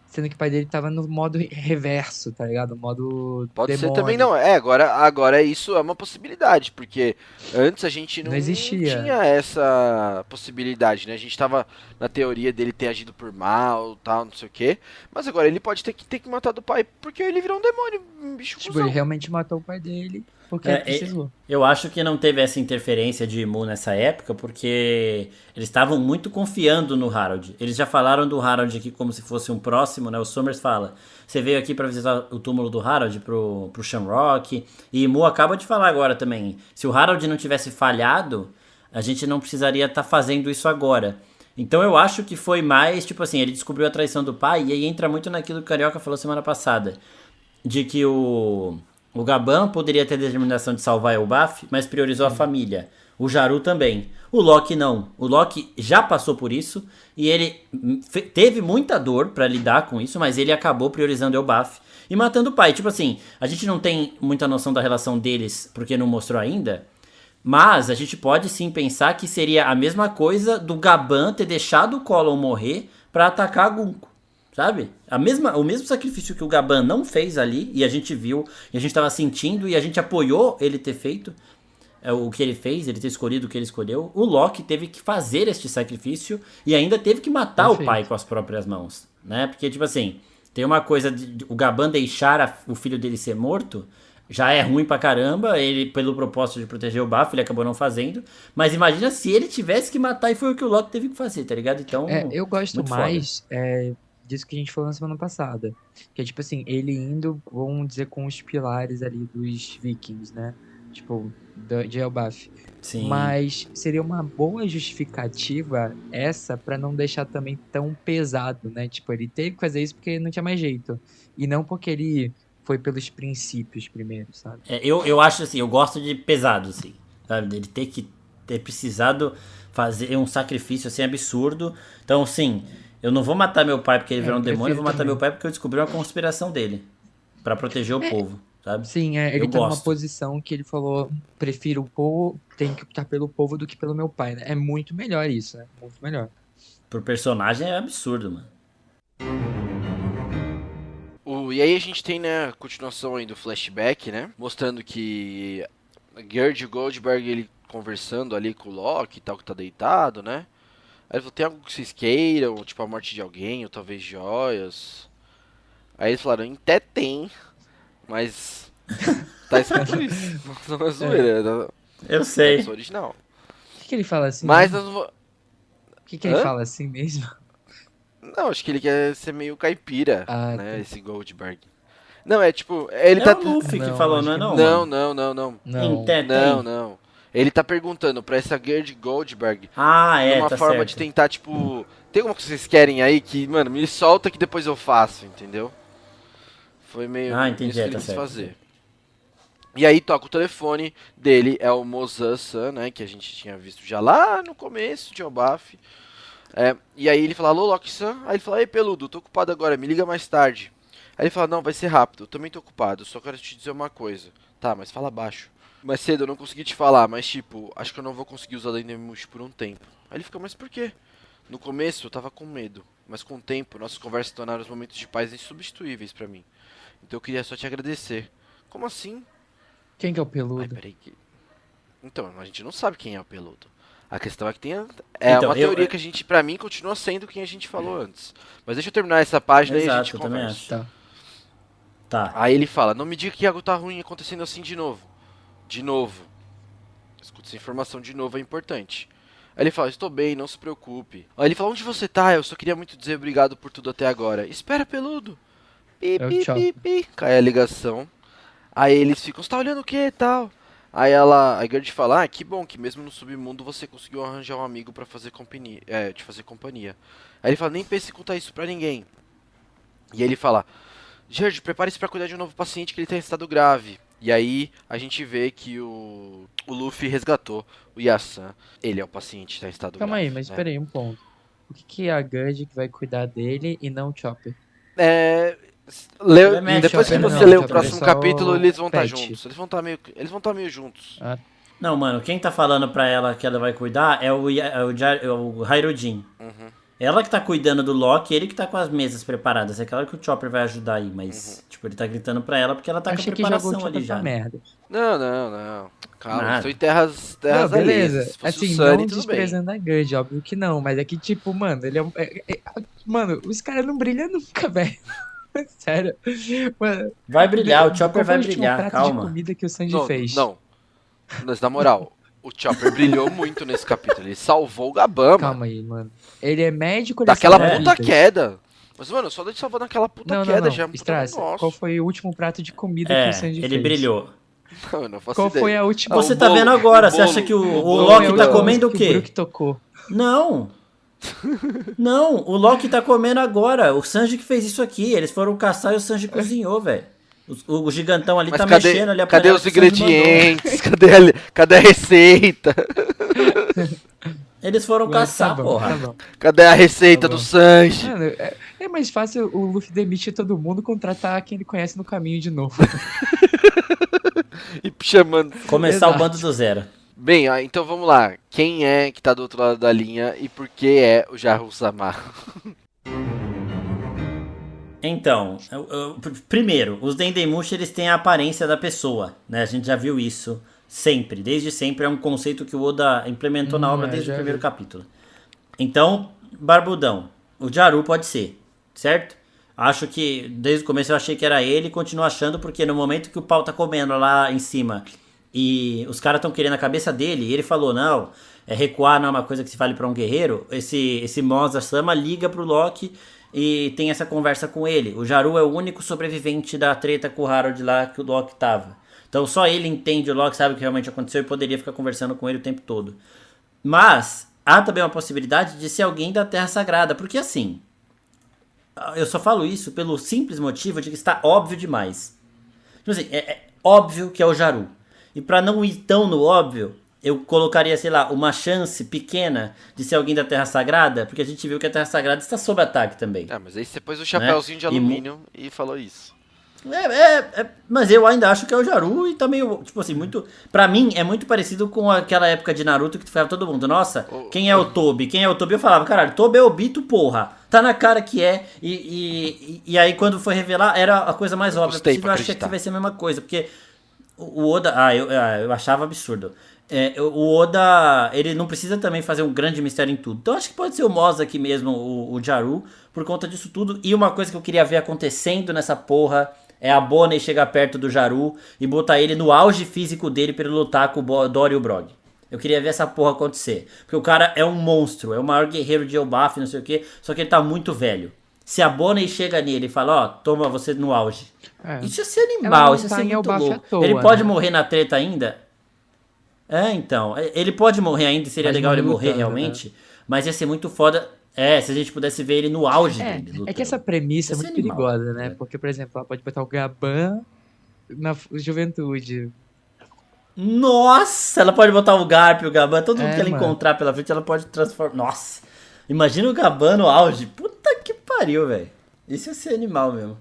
sendo que o pai dele tava no modo reverso, tá ligado? Modo Pode ser demônio. também não. Agora isso é uma possibilidade, porque antes a gente não Não existia. tinha essa possibilidade, né? A gente tava na teoria dele ter agido por mal, tal, não sei o quê. Mas agora ele pode ter que matar do pai, porque ele virou um demônio, um bicho Tipo, cuzão. ele realmente matou o pai dele porque É, ele precisou. Eu acho que não teve essa interferência de Mu nessa época, porque eles estavam muito confiando no Harold. Eles já falaram do Harold aqui como se fosse um próximo, né? O Summers fala, você veio aqui pra visitar o túmulo do Harold pro Shamrock, e Mu acaba de falar agora também, se o Harold não tivesse falhado, a gente não precisaria estar fazendo isso agora. Então eu acho que foi mais, tipo assim, ele descobriu a traição do pai, e aí entra muito naquilo que o Carioca falou semana passada, de que o Gaban poderia ter a determinação de salvar Elbaf, mas priorizou a família. O Jaru também. O Loki não. O Loki já passou por isso e ele teve muita dor pra lidar com isso, mas ele acabou priorizando Elbaf e matando o pai. Tipo assim, a gente não tem muita noção da relação deles porque não mostrou ainda, mas a gente pode sim pensar que seria a mesma coisa do Gaban ter deixado o Colon morrer pra atacar a Gunko. Sabe? O mesmo sacrifício que o Gaban não fez ali, e a gente viu, e a gente tava sentindo, e a gente apoiou ele ter feito o que ele fez, ele ter escolhido o que ele escolheu. O Loki teve que fazer este sacrifício e ainda teve que matar Perfeito. o pai com as próprias mãos, né? Porque, tipo assim, tem uma coisa de o Gaban deixar o filho dele ser morto, já é ruim pra caramba, ele, pelo propósito de proteger o Bafo, ele acabou não fazendo. Mas imagina se ele tivesse que matar e foi o que o Loki teve que fazer, tá ligado? Então, Eu gosto muito mais disso que a gente falou na semana passada. Que é tipo assim, ele indo, vamos dizer, com os pilares ali dos vikings, né? Tipo, de Elbaf. sim. Mas seria uma boa justificativa essa pra não deixar também tão pesado, né? Tipo, ele teve que fazer isso porque não tinha mais jeito. E não porque ele foi pelos princípios primeiro, sabe? Eu acho assim, eu gosto de pesado, assim, sabe? Dele ter precisado fazer um sacrifício assim absurdo. Então, sim, eu não vou matar meu pai porque ele virou um demônio, eu vou matar também. meu pai porque eu descobri uma conspiração dele pra proteger o povo, sabe? Sim, ele Eu tá numa gosto. posição que ele falou, prefiro o povo, tenho que optar pelo povo do que pelo meu pai, né? É muito melhor isso, né? Muito melhor. Pro personagem é absurdo, mano. E aí a gente tem, né, a continuação aí do flashback, né? Mostrando que Gerd Goldberg, ele conversando ali com o Loki e tal, que tá deitado, né? Aí ele falou, tem algo que vocês queiram, tipo a morte de alguém, ou talvez joias. Aí eles falaram, até tem, Mas tá escrito isso. Não é zoeira, Eu é sei. versão original. O que ele fala assim Mas mesmo? nós não vou... O que ele Hã? fala assim mesmo? Não, acho que ele quer ser meio caipira, Ah, né, tá. esse Goldberg. Não, é tipo, ele É tá... o Luffy que Não, falou, acho não é que não, Não, mano? não, não, não. Não. Não, Tem. não. Ele tá perguntando pra essa Gerd Goldberg Ah, é, numa tá forma de certo. tentar, tipo... Tem alguma coisa que vocês querem aí que, mano, me solta que depois eu faço, entendeu? Foi meio Ah, isso entendi, que ele tá quis certo. fazer. E aí toca o telefone dele, é o Mozan-san, né, que a gente tinha visto já lá no começo de Obaf. E aí ele fala, alô, Loki-san? Aí ele fala, ei, peludo, tô ocupado agora, me liga mais tarde. Aí ele fala, não, vai ser rápido, eu também tô ocupado, só quero te dizer uma coisa. Tá, mas fala baixo. Mais cedo eu não consegui te falar, mas tipo, acho que eu não vou conseguir usar Dendemush por um tempo. Aí ele fica, mas por quê? No começo eu tava com medo, mas com o tempo nossas conversas tornaram os momentos de paz insubstituíveis pra mim. Então eu queria só te agradecer. Como assim? Quem que é o Ai, peludo? peraí que... Então, a gente não sabe quem é o peludo. A questão é que é Então, uma teoria que a gente, pra mim, continua sendo quem a gente falou antes. Mas deixa eu terminar essa página e a gente Exato, eu também conversa. acho. Tá. Tá. Aí ele fala, não me diga que algo tá ruim acontecendo assim de novo. De novo. Escuta essa informação de novo, é importante. Aí ele fala, estou bem, não se preocupe. Aí ele fala, onde você tá? Eu só queria muito dizer obrigado por tudo até agora. Espera, peludo. Pi, É o pi, Chopper. pi, pi. Cai a ligação. Aí eles ficam, você tá olhando o que e tal? Aí a Gerd fala, que bom que mesmo no submundo você conseguiu arranjar um amigo pra fazer companhia, te fazer companhia. Aí ele fala, nem pense em contar isso pra ninguém. E ele fala, Gerd, prepare-se pra cuidar de um novo paciente que ele tá em estado grave. E aí a gente vê que o Luffy resgatou o Yasan. Ele é o paciente que tá em estado Calma grave. aí, mas né? espera aí, um ponto. Por que é a Gerd que vai cuidar dele e não o Chopper? Ele é médico, Depois que Chopper você não, lê o Chopper é próximo só capítulo, eles vão estar pet. juntos. Eles vão estar meio juntos. Ah, Não, mano, quem tá falando pra ela que ela vai cuidar é o Hairudin. Ela que tá cuidando do Loki, ele que tá com as mesas preparadas. É claro que o Chopper vai ajudar aí, mas, tipo, ele tá gritando pra ela porque ela tá com a achei que jogou o preparação Chopper ali pra já. merda. Não. Calma, Nada. estou em terras Não, alheias. beleza. Se fosse Assim, o Sunny, não tudo bem. desprezando a Gerd, óbvio que não. Mas é que, tipo, mano, ele mano, os caras não brilham nunca, velho. Sério. Mano, Vai brilhar, o Chopper qual foi vai o último brilhar, prato calma. de comida que o Sanji Não, fez? não. Mas na moral, o Chopper brilhou muito nesse capítulo. Ele salvou o Gabama Calma aí, mano. Ele é médico, ele daquela salva puta vidas. queda. Mas, mano, só de salvar naquela puta Não, queda não. já é um puta Strass, negócio. qual foi o último prato de comida que o Sanji Ele fez? brilhou. Não, eu não faço Qual ideia. foi a última... Ah, Você o tá bolo, vendo agora, o você acha bolo, que o bolo Loki Qual foi a tá última comendo o música que quê? o Brook tocou? Não. Não, o Loki tá comendo agora. O Sanji que fez isso aqui. Eles foram caçar e o Sanji cozinhou, velho. O gigantão ali Mas tá cadê, mexendo ali a cadê panela os que o Sanji mandou. ingredientes? Cadê a receita? Eles foram Mas caçar, tá bom, porra. tá bom. Cadê a receita Tá bom. do Sanji? Mano, é mais fácil o Luffy demitir todo mundo, contratar quem ele conhece no caminho de novo. E chamando. Começar o Exato. bando do zero. Bem, então vamos lá. Quem é que tá do outro lado da linha e por que é o Jaru-sama? Então, primeiro, os Dendemushi eles têm a aparência da pessoa, né? A gente já viu isso sempre, desde sempre é um conceito que o Oda implementou na obra desde já o primeiro vi. capítulo. Então, Barbudão, o Jaru pode ser, certo? Acho que desde o começo eu achei que era ele e continuo achando porque no momento que o pau tá comendo lá em cima e os caras estão querendo a cabeça dele, e ele falou, não, recuar não é uma coisa que se fale pra um guerreiro, esse Moza-sama liga pro Loki e tem essa conversa com ele. O Jaru é o único sobrevivente da treta com o Harold lá que o Loki tava. Então só ele entende o Loki, sabe o que realmente aconteceu e poderia ficar conversando com ele o tempo todo. Mas há também uma possibilidade de ser alguém da Terra Sagrada, porque assim, eu só falo isso pelo simples motivo de que está óbvio demais. Tipo assim, é óbvio que é o Jaru. E pra não ir tão no óbvio, eu colocaria, sei lá, uma chance pequena de ser alguém da Terra Sagrada, porque a gente viu que a Terra Sagrada está sob ataque também. Ah, mas aí você pôs o chapéuzinho de E alumínio e falou isso. Mas eu ainda acho que é o Jaru e também, tipo assim, muito... Pra mim, é muito parecido com aquela época de Naruto que tu ficava todo mundo, nossa, quem é o Tobi? Quem é o Tobi? Eu falava, caralho, Tobi é Obito, porra. Tá na cara que é. E aí quando foi revelar, era a coisa mais óbvia custei possível. pra Eu achei que acreditar. vai ser a mesma coisa, porque o Oda... eu achava absurdo. O Oda, ele não precisa também fazer um grande mistério em tudo. Então acho que pode ser o Moza aqui mesmo, o Jaru, por conta disso tudo. E uma coisa que eu queria ver acontecendo nessa porra é a Bonnie chegar perto do Jaru e botar ele no auge físico dele pra ele lutar com o Dory e o Brog. Eu queria ver essa porra acontecer. Porque o cara é um monstro, é o maior guerreiro de Elbaf, não sei o que, só que ele tá muito velho. Se a Bonnie chega nele e fala, ó, toma você no auge. Isso ia ser animal, isso ia ser muito louco. Ele pode morrer na treta ainda? Então. Ele pode morrer ainda, seria legal ele morrer realmente. Mas ia ser muito foda. Se a gente pudesse ver ele no auge dele. Lutando. É que essa premissa é muito perigosa, né? Porque, por exemplo, ela pode botar o Gaban na juventude. Nossa, ela pode botar o Garp, o Gaban, todo mundo que ela encontrar pela frente, ela pode transformar. Nossa, imagina o Gaban no auge. Puta que pariu, velho. Isso ia ser animal mesmo.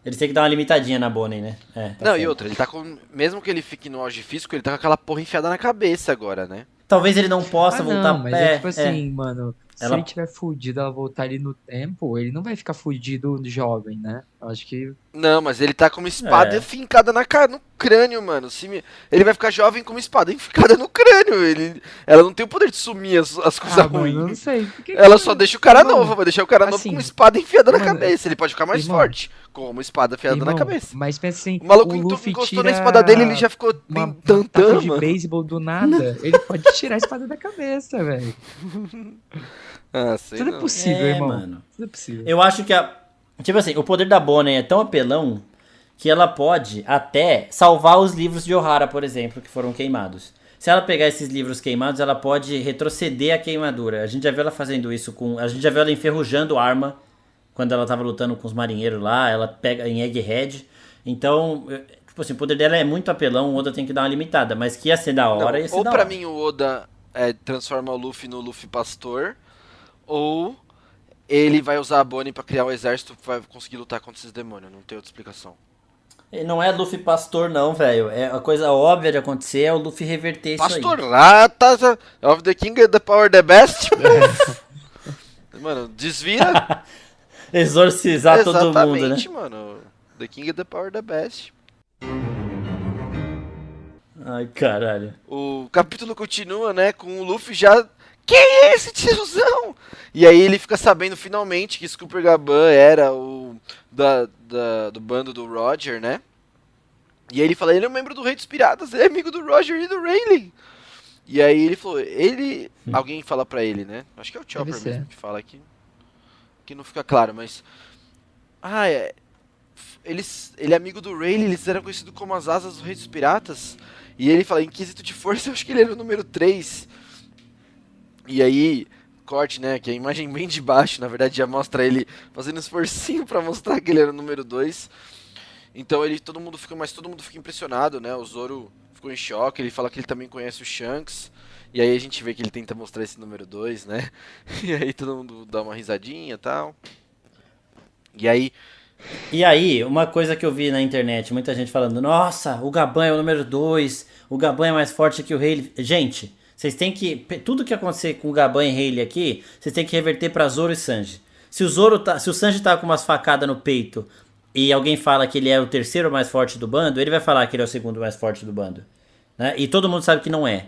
Eles têm que dar uma limitadinha na Bonnie, né? Não, certo. E outra, ele tá com. Mesmo que ele fique no auge físico, ele tá com aquela porra enfiada na cabeça agora, né? Talvez ele não possa voltar. Mas tipo assim, mano, se ele tiver fudido, ela voltar ali no tempo, ele não vai ficar fudido jovem, né? Eu acho que... Não, mas ele tá com uma espada fincada no crânio, mano. Ele vai ficar jovem com uma espada fincada no crânio. Ela não tem o poder de sumir as coisas ruins. Eu não sei. Ela só deixa o cara novo, vai deixar o cara novo com uma espada enfiada na cabeça. Ele pode ficar mais forte com uma espada enfiada na cabeça. Mas pensa assim, o maluco encostou na espada dele, ele já ficou tantando, de beisebol do nada. Ele pode tirar a espada da cabeça, velho. Tudo é possível, irmão. Mano. Tudo é possível. Eu acho que tipo assim, o poder da Bonnie é tão apelão que ela pode até salvar os livros de Ohara, por exemplo, que foram queimados. Se ela pegar esses livros queimados, ela pode retroceder a queimadura. A gente já viu ela fazendo isso a gente já viu ela enferrujando arma quando ela tava lutando com os marinheiros lá, ela pega em Egghead. Então, tipo assim, o poder dela é muito apelão, o Oda tem que dar uma limitada, mas que ia ser da hora, ia ser ou da pra hora. mim o Oda transforma o Luffy no Luffy Pastor, ou ele vai usar a Bonnie pra criar um exército que vai conseguir lutar contra esses demônios, não tem outra explicação. Não é Luffy Pastor não, velho. A coisa óbvia de acontecer é o Luffy reverter Pastor, isso aí. Pastor, Rata of the King, the power, the best. Mano, desvia. Exorcizar todo mundo, né? Exatamente, mano. The King, the power, the best. Ai, caralho. O capítulo continua, né, com o Luffy já... Quem é esse tiozão? E aí ele fica sabendo finalmente que Scooper Gaban era o do bando do Roger, né? E aí ele fala, ele é um membro do Rei dos Piratas, ele é amigo do Roger e do Rayleigh. E aí ele falou, alguém fala pra ele, né? Acho que é o Chopper mesmo que fala aqui. Que não fica claro, mas... ele é amigo do Rayleigh, eles eram conhecidos como as asas do Rei dos Piratas. E ele fala, em quesito de força, eu acho que ele era o número 3. E aí, corte, né, que a imagem bem de baixo, na verdade, já mostra ele fazendo esforcinho pra mostrar que ele era o número 2. Então todo mundo fica impressionado, né, o Zoro ficou em choque, ele fala que ele também conhece o Shanks. E aí a gente vê que ele tenta mostrar esse número 2, né, e aí todo mundo dá uma risadinha e tal. E aí, uma coisa que eu vi na internet, muita gente falando, nossa, o Gaban é o número 2, o Gaban é mais forte que o Rayleigh. Gente, vocês têm que... Tudo que acontecer com o Gaban e Rayleigh aqui, vocês têm que reverter pra Zoro e Sanji. Se o Sanji tá com umas facadas no peito e alguém fala que ele é o terceiro mais forte do bando, ele vai falar que ele é o segundo mais forte do bando. Né? E todo mundo sabe que não é.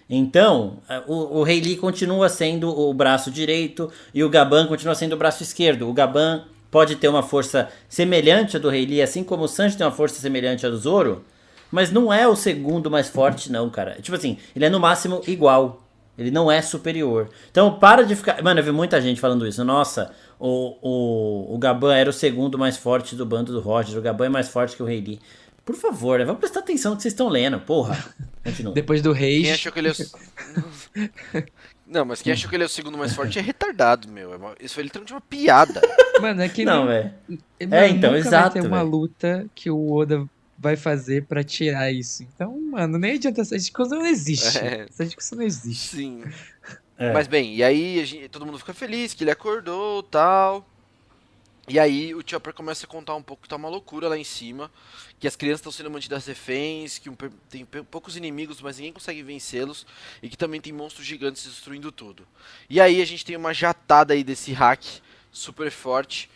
Então, o Rayleigh continua sendo o braço direito e o Gaban continua sendo o braço esquerdo. O Gaban pode ter uma força semelhante à do Rayleigh, assim como o Sanji tem uma força semelhante à do Zoro, mas não é o segundo mais forte, não, cara. Tipo assim, ele é no máximo igual. Ele não é superior. Então, para de ficar... Mano, eu vi muita gente falando isso. Nossa, o Gaban era o segundo mais forte do bando do Roger. O Gaban é mais forte que o Rayleigh. Por favor, né? Vamos prestar atenção no que vocês estão lendo, porra. Continua. Depois do Reis... Quem achou que ele é... Não, mas quem achou que ele é o segundo mais forte é retardado, meu. Isso foi literalmente uma piada. Mano, é que... Não, velho. Então, exato, vai ter uma luta que o Oda vai fazer pra tirar isso. Então, mano, nem adianta. Essa discussão não existe. Essa discussão não existe. Sim. Mas bem, e aí todo mundo fica feliz que ele acordou e tal. E aí o Chopper começa a contar um pouco que tá uma loucura lá em cima. Que as crianças estão sendo mantidas reféns, que tem poucos inimigos, mas ninguém consegue vencê-los. E que também tem monstros gigantes destruindo tudo. E aí a gente tem uma jatada aí desse hack super forte.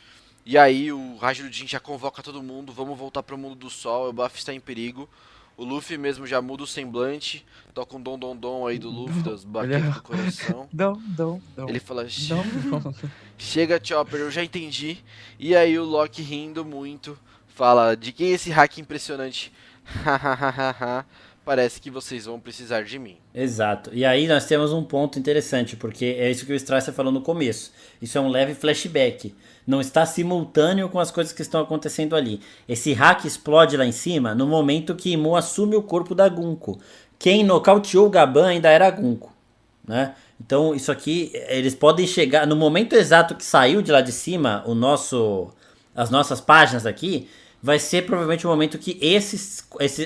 E aí o Hajirudin já convoca todo mundo, vamos voltar pro mundo do sol, o Buff está em perigo. O Luffy mesmo já muda o semblante, toca um dom aí do Luffy, das baquetas do coração. Dom. Ele fala, chega Chopper, eu já entendi. E aí o Loki rindo muito, fala, de quem é esse hack impressionante? Hahaha, parece que vocês vão precisar de mim. Exato. E aí nós temos um ponto interessante, porque é isso que o Strasser falou no começo. Isso é um leve flashback. Não está simultâneo com as coisas que estão acontecendo ali. Esse hack explode lá em cima no momento que Imu assume o corpo da Gunko. Quem nocauteou o Gaban ainda era a Gunko, né? Então isso aqui, eles podem chegar no momento exato que saiu de lá de cima as nossas páginas aqui, vai ser provavelmente o momento que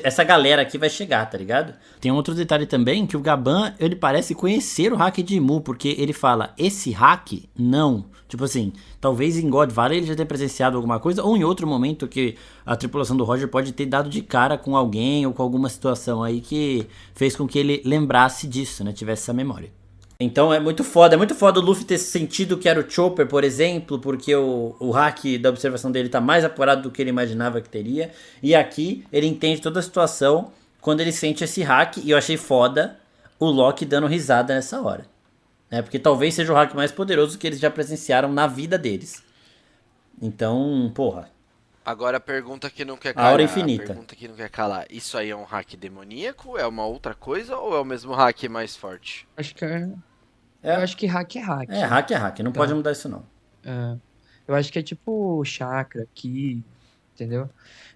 essa galera aqui vai chegar, tá ligado? Tem um outro detalhe também, que o Gaban, ele parece conhecer o hack de Imu, porque ele fala, esse hack, não. Tipo assim, talvez em God Valley ele já tenha presenciado alguma coisa, ou em outro momento que a tripulação do Roger pode ter dado de cara com alguém, ou com alguma situação aí que fez com que ele lembrasse disso, né? Tivesse essa memória. Então é muito foda o Luffy ter sentido que era o Chopper, por exemplo, porque o hack da observação dele tá mais apurado do que ele imaginava que teria. E aqui ele entende toda a situação quando ele sente esse hack, e eu achei foda o Loki dando risada nessa hora. Né? Porque talvez seja o hack mais poderoso que eles já presenciaram na vida deles. Então, porra. Agora a pergunta que não quer A calar. hora infinita. A pergunta que não quer calar. Isso aí é um hack demoníaco? É uma outra coisa? Ou é o mesmo hack mais forte? Acho que eu acho que hack é hack. Hack é hack, não pode mudar isso não. Eu acho que é tipo chakra, ki, entendeu?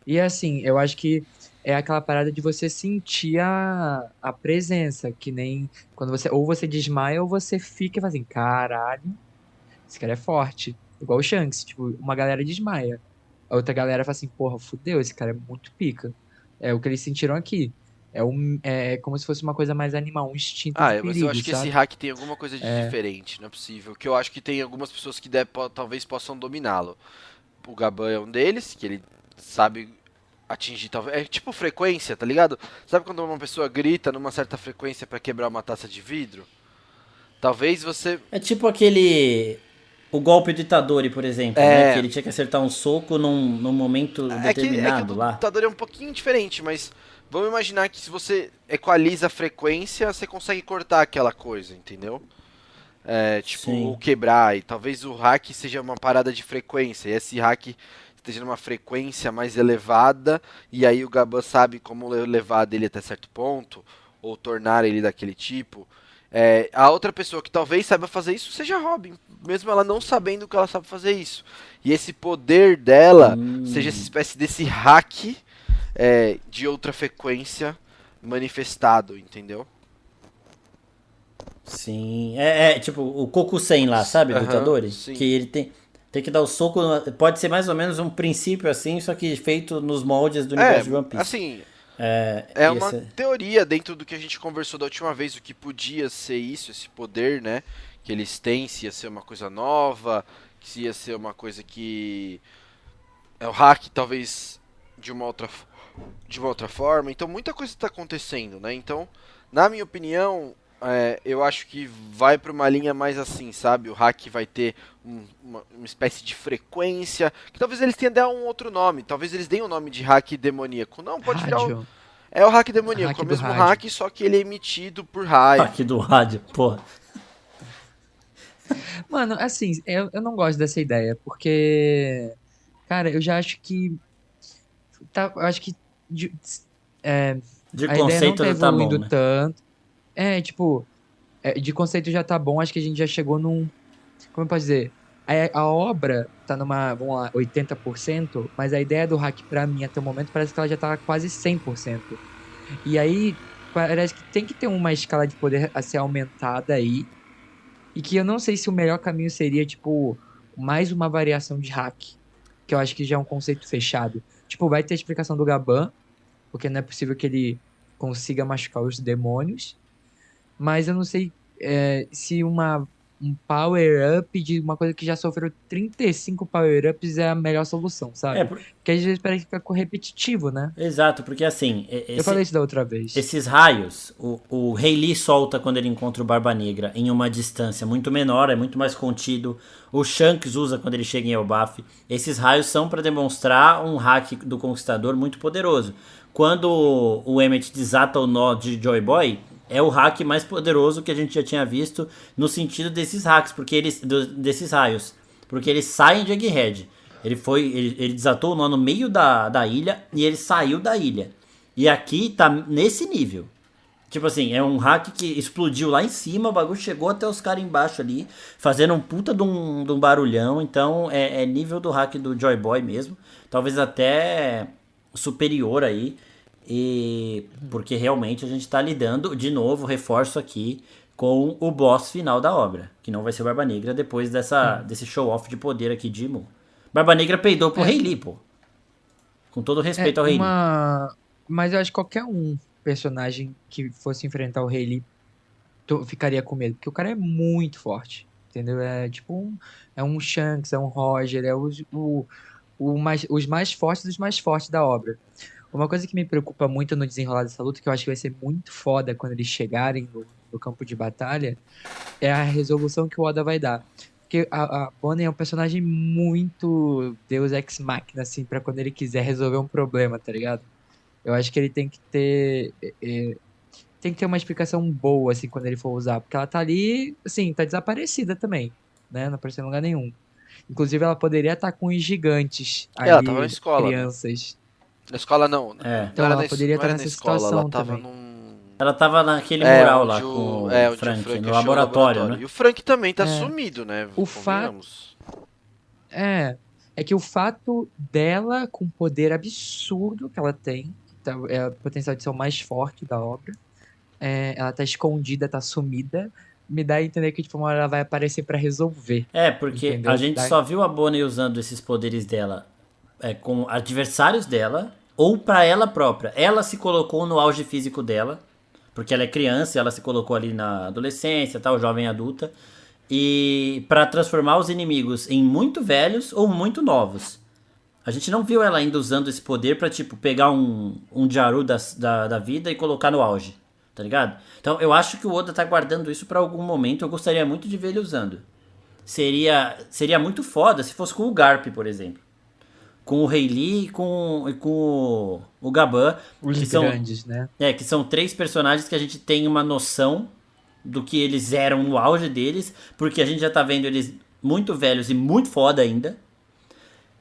E assim, eu acho que é aquela parada de você sentir a presença, que nem quando você desmaia ou você fica e fala assim, caralho, esse cara é forte. Igual o Shanks, tipo, uma galera desmaia. A outra galera fala assim, porra, fudeu, esse cara é muito pica. É o que eles sentiram aqui. É como se fosse uma coisa mais animal, um instinto de Mas perigo, eu acho que sabe? esse hack tem alguma coisa de diferente, não é possível. Que eu acho que tem algumas pessoas que talvez possam dominá-lo. O Gaban é um deles, que ele sabe atingir, talvez. É tipo frequência, tá ligado? Sabe quando uma pessoa grita numa certa frequência pra quebrar uma taça de vidro? Talvez você. É tipo o golpe do Itadori, por exemplo, né? Que ele tinha que acertar um soco num momento determinado que o lá. computador é um pouquinho diferente, mas vamos imaginar que se você equaliza a frequência, você consegue cortar aquela coisa, entendeu? Ou quebrar, e talvez o hack seja uma parada de frequência, e esse hack esteja numa frequência mais elevada, e aí o Gaban sabe como levar dele até certo ponto, ou tornar ele daquele tipo. A outra pessoa que talvez saiba fazer isso seja a Robin, mesmo ela não sabendo que ela sabe fazer isso. E esse poder dela seja essa espécie desse hack de outra frequência manifestado, entendeu? Sim, tipo o Kokusen lá, sabe, do Itadori? Sim. Que ele tem que dar o soco, pode ser mais ou menos um princípio assim, só que feito nos moldes do universo de One Piece. Assim, é uma teoria dentro do que a gente conversou da última vez, o que podia ser isso, esse poder, né, que eles têm, se ia ser uma coisa nova, se ia ser uma coisa que é o hack talvez de uma outra forma. Então muita coisa está acontecendo, né? Então, na minha opinião, eu acho que vai para uma linha mais assim, sabe? O hack vai ter uma espécie de frequência, que talvez eles tenham dado um outro nome, talvez eles deem o nome de hack demoníaco. Não, pode virar o hack demoníaco, é o mesmo hack, só que ele é emitido por raio. Hack do rádio, porra. Mano, assim, eu não gosto dessa ideia, porque, cara, eu já acho que eu acho que De a ideia não conceito tá já tá bom, evoluindo né? tanto. De conceito já tá bom, acho que a gente já chegou num. Como eu posso dizer? A obra tá numa, vamos lá, 80%, mas a ideia do hack pra mim até o momento parece que ela já tá quase 100%. E aí, parece que tem que ter uma escala de poder a ser aumentada aí. E que eu não sei se o melhor caminho seria, tipo, mais uma variação de hack. Que eu acho que já é um conceito fechado. Tipo, vai ter a explicação do Gaban, porque não é possível que ele consiga machucar os demônios. Mas eu não sei se um power-up de uma coisa que já sofreu 35 power-ups é a melhor solução, sabe? Porque às vezes parece que fica repetitivo, né? Exato, porque assim... Eu falei isso da outra vez. Esses raios, o Rei Lee solta quando ele encontra o Barba Negra em uma distância muito menor, é muito mais contido. O Shanks usa quando ele chega em Elbaf. Esses raios são para demonstrar um hack do Conquistador muito poderoso. Quando o Emmet desata o nó de Joy Boy, é o hack mais poderoso que a gente já tinha visto no sentido desses hacks, desses raios, porque eles saem de Egghead. Ele desatou o nó no meio da ilha e ele saiu da ilha. E aqui tá nesse nível. Tipo assim, é um hack que explodiu lá em cima, o bagulho chegou até os caras embaixo ali, fazendo um puta de um barulhão. Então é nível do hack do Joy Boy mesmo. Talvez até superior aí. E porque realmente a gente tá lidando, de novo, reforço aqui, com o boss final da obra. Que não vai ser o Barba Negra depois desse show-off de poder aqui de Mu. Barba Negra peidou pro Rei Lee, pô. Com todo respeito ao Rei Lee. Mas eu acho que qualquer personagem que fosse enfrentar o Rei Lee ficaria com medo, porque o cara é muito forte, entendeu? É tipo é um Shanks, é um Roger, é os mais fortes dos mais fortes da obra. Uma coisa que me preocupa muito no desenrolar dessa luta, que eu acho que vai ser muito foda quando eles chegarem no campo de batalha, é a resolução que o Oda vai dar. Porque a Bonnie é um personagem muito Deus Ex Machina, assim, pra quando ele quiser resolver um problema, tá ligado? Eu acho que ele tem que ter. Tem que ter uma explicação boa, assim, quando ele for usar. Porque ela tá ali, assim, tá desaparecida também, né? Não apareceu em lugar nenhum. Inclusive, ela poderia estar com os gigantes Ela tava na ali, escola, né? crianças. Na escola não. Então ela poderia estar nessa escola, situação ela tava também. Ela tava naquele mural lá onde com o onde Frank, o no achou o laboratório, né? E o Frank também tá É, sumido, né? o fato Convenhamos. é que o fato dela, com o poder absurdo que ela tem, é o potencial de ser o mais forte da obra, ela tá escondida, tá sumida, me dá a entender que tipo, uma hora ela vai aparecer pra resolver, Porque a entendeu? gente só viu a Bonnie usando esses poderes dela com adversários dela ou pra ela própria. Ela se colocou no auge físico dela, porque ela é criança, ela se colocou ali na adolescência, tal, jovem adulta, e pra transformar os inimigos em muito velhos ou muito novos. A gente não viu ela ainda usando esse poder pra, tipo, pegar um Jaru da vida e colocar no auge, tá ligado? Então eu acho que o Oda tá guardando isso pra algum momento. Eu gostaria muito de ver ele usando. Seria muito foda se fosse com o Garp, por exemplo. Com o Rei Lee e com o Gaban. os Que são, grandes, né? que são três personagens que a gente tem uma noção do que eles eram no auge deles. Porque a gente já tá vendo eles muito velhos e muito foda ainda.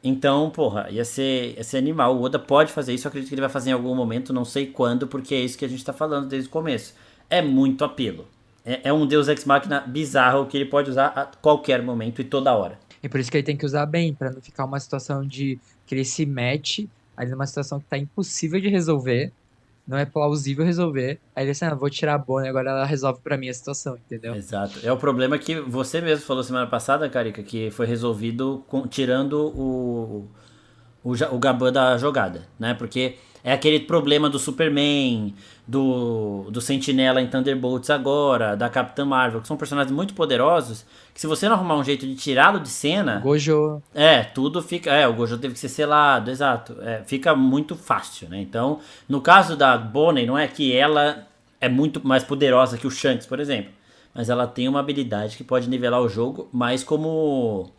Então, porra, ia ser animal. O Oda pode fazer isso, eu acredito que ele vai fazer em algum momento, não sei quando, porque é isso que a gente tá falando desde o começo. É muito apelo. É um Deus Ex Machina bizarro que ele pode usar a qualquer momento e toda hora. E por isso que ele tem que usar bem, pra não ficar uma situação de que ele se mete ali numa situação que tá impossível de resolver, não é plausível resolver. Aí ele assim, vou tirar a Bonnie, agora ela resolve pra mim a situação, entendeu? Exato. É o problema que você mesmo falou semana passada, Carica, que foi resolvido tirando o Gaban da jogada, né? Porque é aquele problema do Superman, do Sentinela em Thunderbolts agora, da Capitã Marvel, que são personagens muito poderosos, que se você não arrumar um jeito de tirá-lo de cena... Gojo. tudo fica... o Gojo teve que ser selado, exato. Fica muito fácil, né? Então, no caso da Bonnie, não é que ela é muito mais poderosa que o Shanks, por exemplo. Mas ela tem uma habilidade que pode nivelar o jogo mais como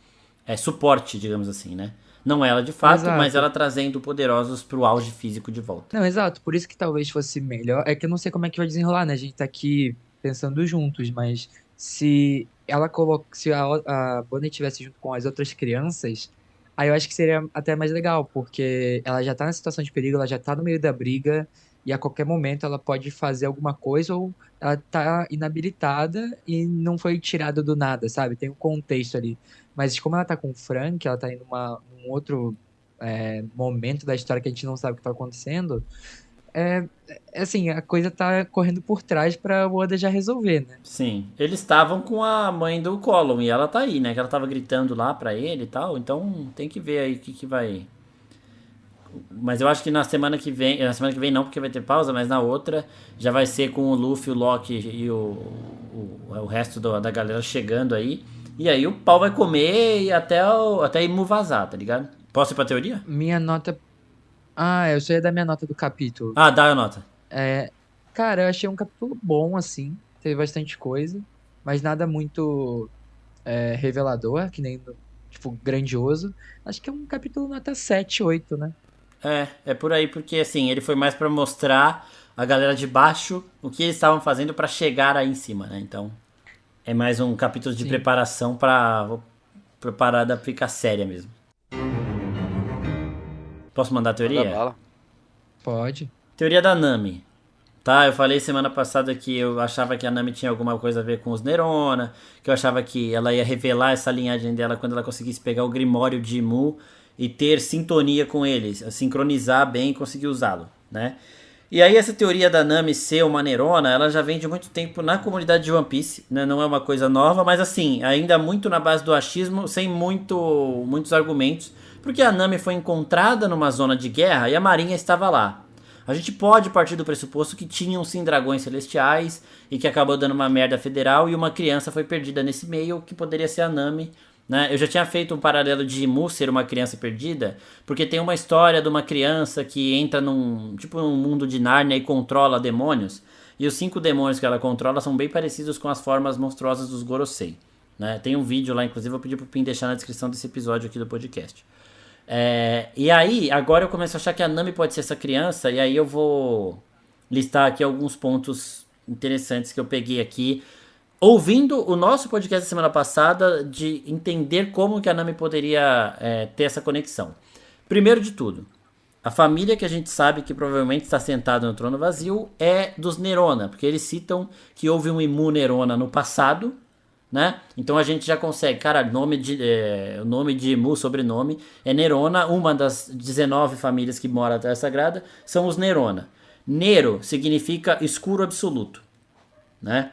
suporte, digamos assim, né? Não ela de fato, Exato. mas ela trazendo poderosos pro auge físico de volta. Não, exato. Por isso que talvez fosse melhor. É que eu não sei como é que vai desenrolar, né? A gente tá aqui pensando juntos, mas se a Bonnie estivesse junto com as outras crianças, aí eu acho que seria até mais legal, porque ela já tá na situação de perigo, ela já tá no meio da briga, e a qualquer momento ela pode fazer alguma coisa, ou ela tá inabilitada e não foi tirada do nada, sabe? Tem um contexto ali. Mas como ela tá com o Frank, ela tá em num outro momento da história que a gente não sabe o que tá acontecendo, assim, a coisa tá correndo por trás pra o Oda já resolver, né? Sim, eles estavam com a mãe do Gollum e ela tá aí, né? Que ela tava gritando lá pra ele e tal. Então tem que ver aí o que vai... Mas eu acho que na semana que vem não, porque vai ter pausa, mas na outra já vai ser com o Luffy, o Loki e o resto da galera chegando aí. E aí o pau vai comer e até Imu vazar, tá ligado? Posso ir pra teoria? Minha nota. Eu só ia dar minha nota do capítulo. Ah, dá a nota. Cara, eu achei um capítulo bom, assim. Teve bastante coisa, mas nada muito revelador, que nem, tipo, grandioso. Acho que é um capítulo nota 7, 8, né? É por aí, porque assim, ele foi mais pra mostrar a galera de baixo o que eles estavam fazendo pra chegar aí em cima, né? Então, é mais um capítulo de Sim. preparação pra parada ficar séria mesmo. Posso mandar a Manda teoria? bala. Pode. Teoria da Nami. Tá, eu falei semana passada que eu achava que a Nami tinha alguma coisa a ver com os Nerona, que eu achava que ela ia revelar essa linhagem dela quando ela conseguisse pegar o Grimório de Mu e ter sintonia com eles, sincronizar bem e conseguir usá-lo, né? E aí essa teoria da Nami ser uma Nerona, ela já vem de muito tempo na comunidade de One Piece, né? Não é uma coisa nova, mas assim, ainda muito na base do achismo, sem muitos argumentos, porque a Nami foi encontrada numa zona de guerra e a marinha estava lá. A gente pode partir do pressuposto que tinham sim dragões celestiais e que acabou dando uma merda federal e uma criança foi perdida nesse meio, que poderia ser a Nami, né? Eu já tinha feito um paralelo de Mu ser uma criança perdida, porque tem uma história de uma criança que entra num mundo de Nárnia e controla demônios, e os 5 demônios que ela controla são bem parecidos com as formas monstruosas dos Gorosei, né? Tem um vídeo lá, inclusive eu pedi pro Pim deixar na descrição desse episódio aqui do podcast. E aí, agora eu começo a achar que a Nami pode ser essa criança, e aí eu vou listar aqui alguns pontos interessantes que eu peguei aqui, ouvindo o nosso podcast da semana passada, de entender como que a Nami poderia ter essa conexão. Primeiro de tudo, a família que a gente sabe que provavelmente está sentada no trono vazio é dos Nerona, porque eles citam que houve um Imu Nerona no passado, né? Então a gente já consegue, cara, o nome de Mu, sobrenome, é Nerona, uma das 19 famílias que mora na Terra Sagrada, são os Nerona. Nero significa escuro absoluto, né?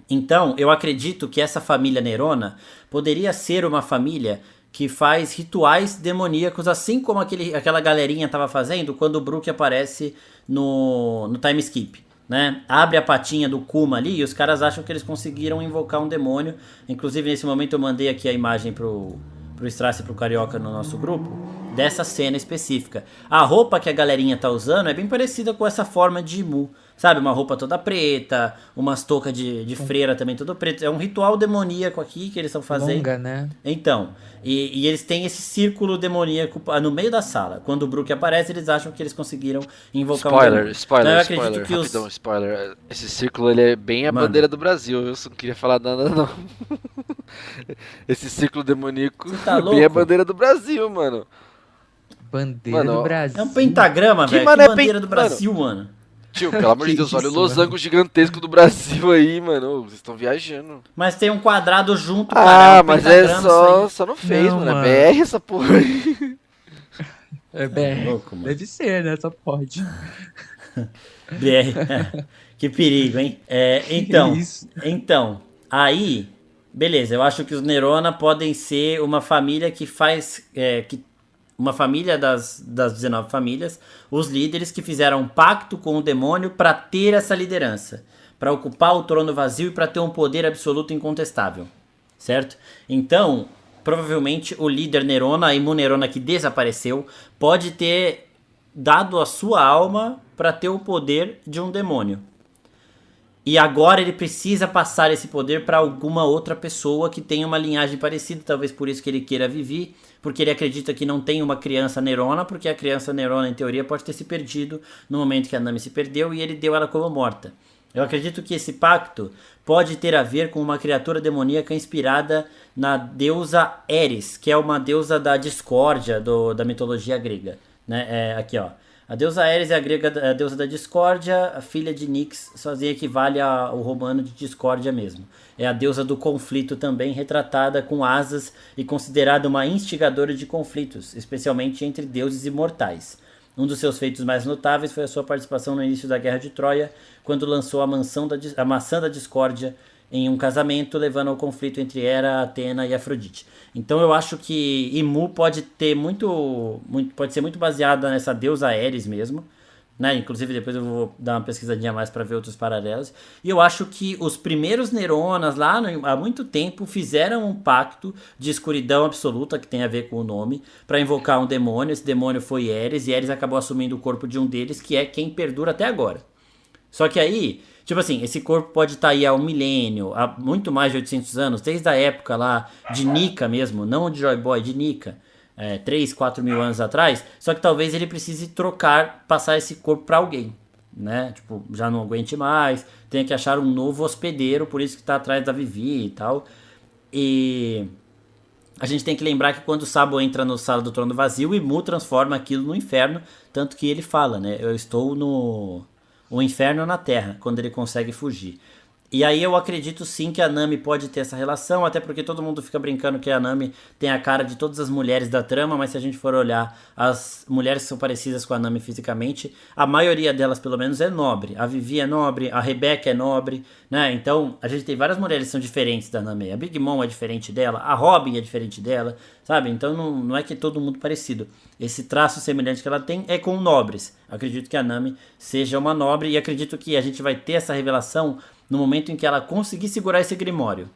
Então, eu acredito que essa família Nerona poderia ser uma família que faz rituais demoníacos, assim como aquela galerinha estava fazendo quando o Brook aparece no time skip. Né? Abre a patinha do Kuma ali e os caras acham que eles conseguiram invocar um demônio. Inclusive nesse momento eu mandei aqui a imagem pro Strass e pro Carioca no nosso grupo dessa cena específica. A roupa que a galerinha tá usando é bem parecida com essa forma de Mu, sabe? Uma roupa toda preta, umas toucas de freira também toda preta. É um ritual demoníaco aqui que eles estão fazendo. Longa, né? Então, e eles têm esse círculo demoníaco no meio da sala. Quando o Brook aparece, eles acham que eles conseguiram invocar um demônio. Spoiler, rapidão, spoiler. Esse círculo, ele é bem a bandeira do Brasil, eu só não queria falar nada não. Esse círculo demoníaco tá é bem a bandeira do Brasil, mano. Bandeira do Brasil. É um pentagrama, velho. Que bandeira do Brasil, mano. Tio, pelo amor de Deus, olha o losango gigantesco do Brasil aí, mano. Vocês estão viajando. Mas tem um quadrado junto, cara. Mas só não fez, não, mano. É BR essa porra aí. É BR. Louco, mano. Deve ser, né? Só pode. BR. Que perigo, hein? Então, aí, beleza. Eu acho que os Nerona podem ser uma família que faz... uma família das 19 famílias, os líderes que fizeram um pacto com o demônio para ter essa liderança, para ocupar o trono vazio e para ter um poder absoluto incontestável, certo? Então, provavelmente o líder Nerona, a Imu Nerona que desapareceu, pode ter dado a sua alma para ter o poder de um demônio. E agora ele precisa passar esse poder para alguma outra pessoa que tenha uma linhagem parecida, talvez por isso que ele queira viver, porque ele acredita que não tem uma criança Nerona, porque a criança Nerona, em teoria, pode ter se perdido no momento que a Nami se perdeu e ele deu ela como morta. Eu acredito que esse pacto pode ter a ver com uma criatura demoníaca inspirada na deusa Eris, que é uma deusa da discórdia da mitologia grega. Né? Aqui, ó. A deusa Ares é a deusa da discórdia, a filha de Nyx, sozinha equivale ao romano de discórdia mesmo. É a deusa do conflito também, retratada com asas e considerada uma instigadora de conflitos, especialmente entre deuses imortais. Um dos seus feitos mais notáveis foi a sua participação no início da Guerra de Troia, quando lançou a maçã da discórdia em um casamento, levando ao conflito entre Hera, Atena e Afrodite. Então eu acho que Imu pode ser muito baseada nessa deusa Ares mesmo, né? Inclusive depois eu vou dar uma pesquisadinha mais para ver outros paralelos. E eu acho que os primeiros Neronas lá há muito tempo fizeram um pacto de escuridão absoluta, que tem a ver com o nome, para invocar um demônio. Esse demônio foi Ares, e Ares acabou assumindo o corpo de um deles, que é quem perdura até agora. Só que aí, tipo assim, esse corpo pode estar aí há 1 milênio, há muito mais de 800 anos, desde a época lá de Nika mesmo, não de Joy Boy, de Nika, 3, 4 mil anos atrás, só que talvez ele precise passar esse corpo para alguém, né? Tipo, já não aguente mais, tenha que achar um novo hospedeiro, por isso que tá atrás da Vivi e tal. E a gente tem que lembrar que quando o Sabo entra no Sala do Trono Vazio, o Imu transforma aquilo no inferno, tanto que ele fala, né? Eu estou no... O inferno na Terra, quando ele consegue fugir. E aí eu acredito sim que a Nami pode ter essa relação, até porque todo mundo fica brincando que a Nami tem a cara de todas as mulheres da trama, mas se a gente for olhar as mulheres que são parecidas com a Nami fisicamente, a maioria delas pelo menos é nobre. A Vivi é nobre, a Rebecca é nobre, né? Então a gente tem várias mulheres que são diferentes da Nami. A Big Mom é diferente dela, a Robin é diferente dela, sabe? Então não é que é todo mundo parecido. Esse traço semelhante que ela tem é com nobres. Acredito que a Nami seja uma nobre e acredito que a gente vai ter essa revelação no momento em que ela conseguir segurar esse Grimório.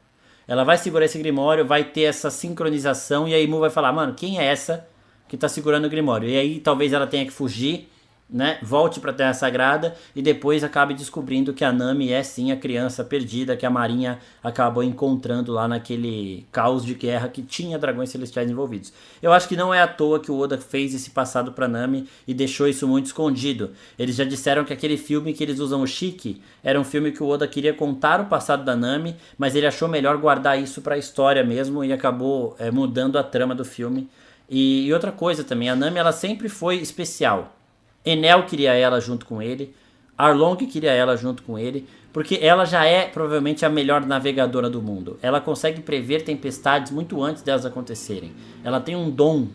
Ela vai segurar esse Grimório, vai ter essa sincronização e aí Mu vai falar, mano, quem é essa que tá segurando o Grimório? E aí talvez ela tenha que fugir, né? Volte pra Terra Sagrada e depois acabe descobrindo que a Nami é sim a criança perdida que a Marinha acabou encontrando lá naquele caos de guerra que tinha dragões celestiais envolvidos. Eu acho que não é à toa que o Oda fez esse passado pra Nami e deixou isso muito escondido. Eles já disseram que aquele filme que eles usam o Shiki era um filme que o Oda queria contar o passado da Nami, mas ele achou melhor guardar isso pra história mesmo e acabou mudando a trama do filme. E outra coisa também, a Nami ela sempre foi especial. Enel queria ela junto com ele, Arlong queria ela junto com ele, porque ela já é provavelmente a melhor navegadora do mundo. Ela consegue prever tempestades muito antes delas acontecerem. Ela tem um dom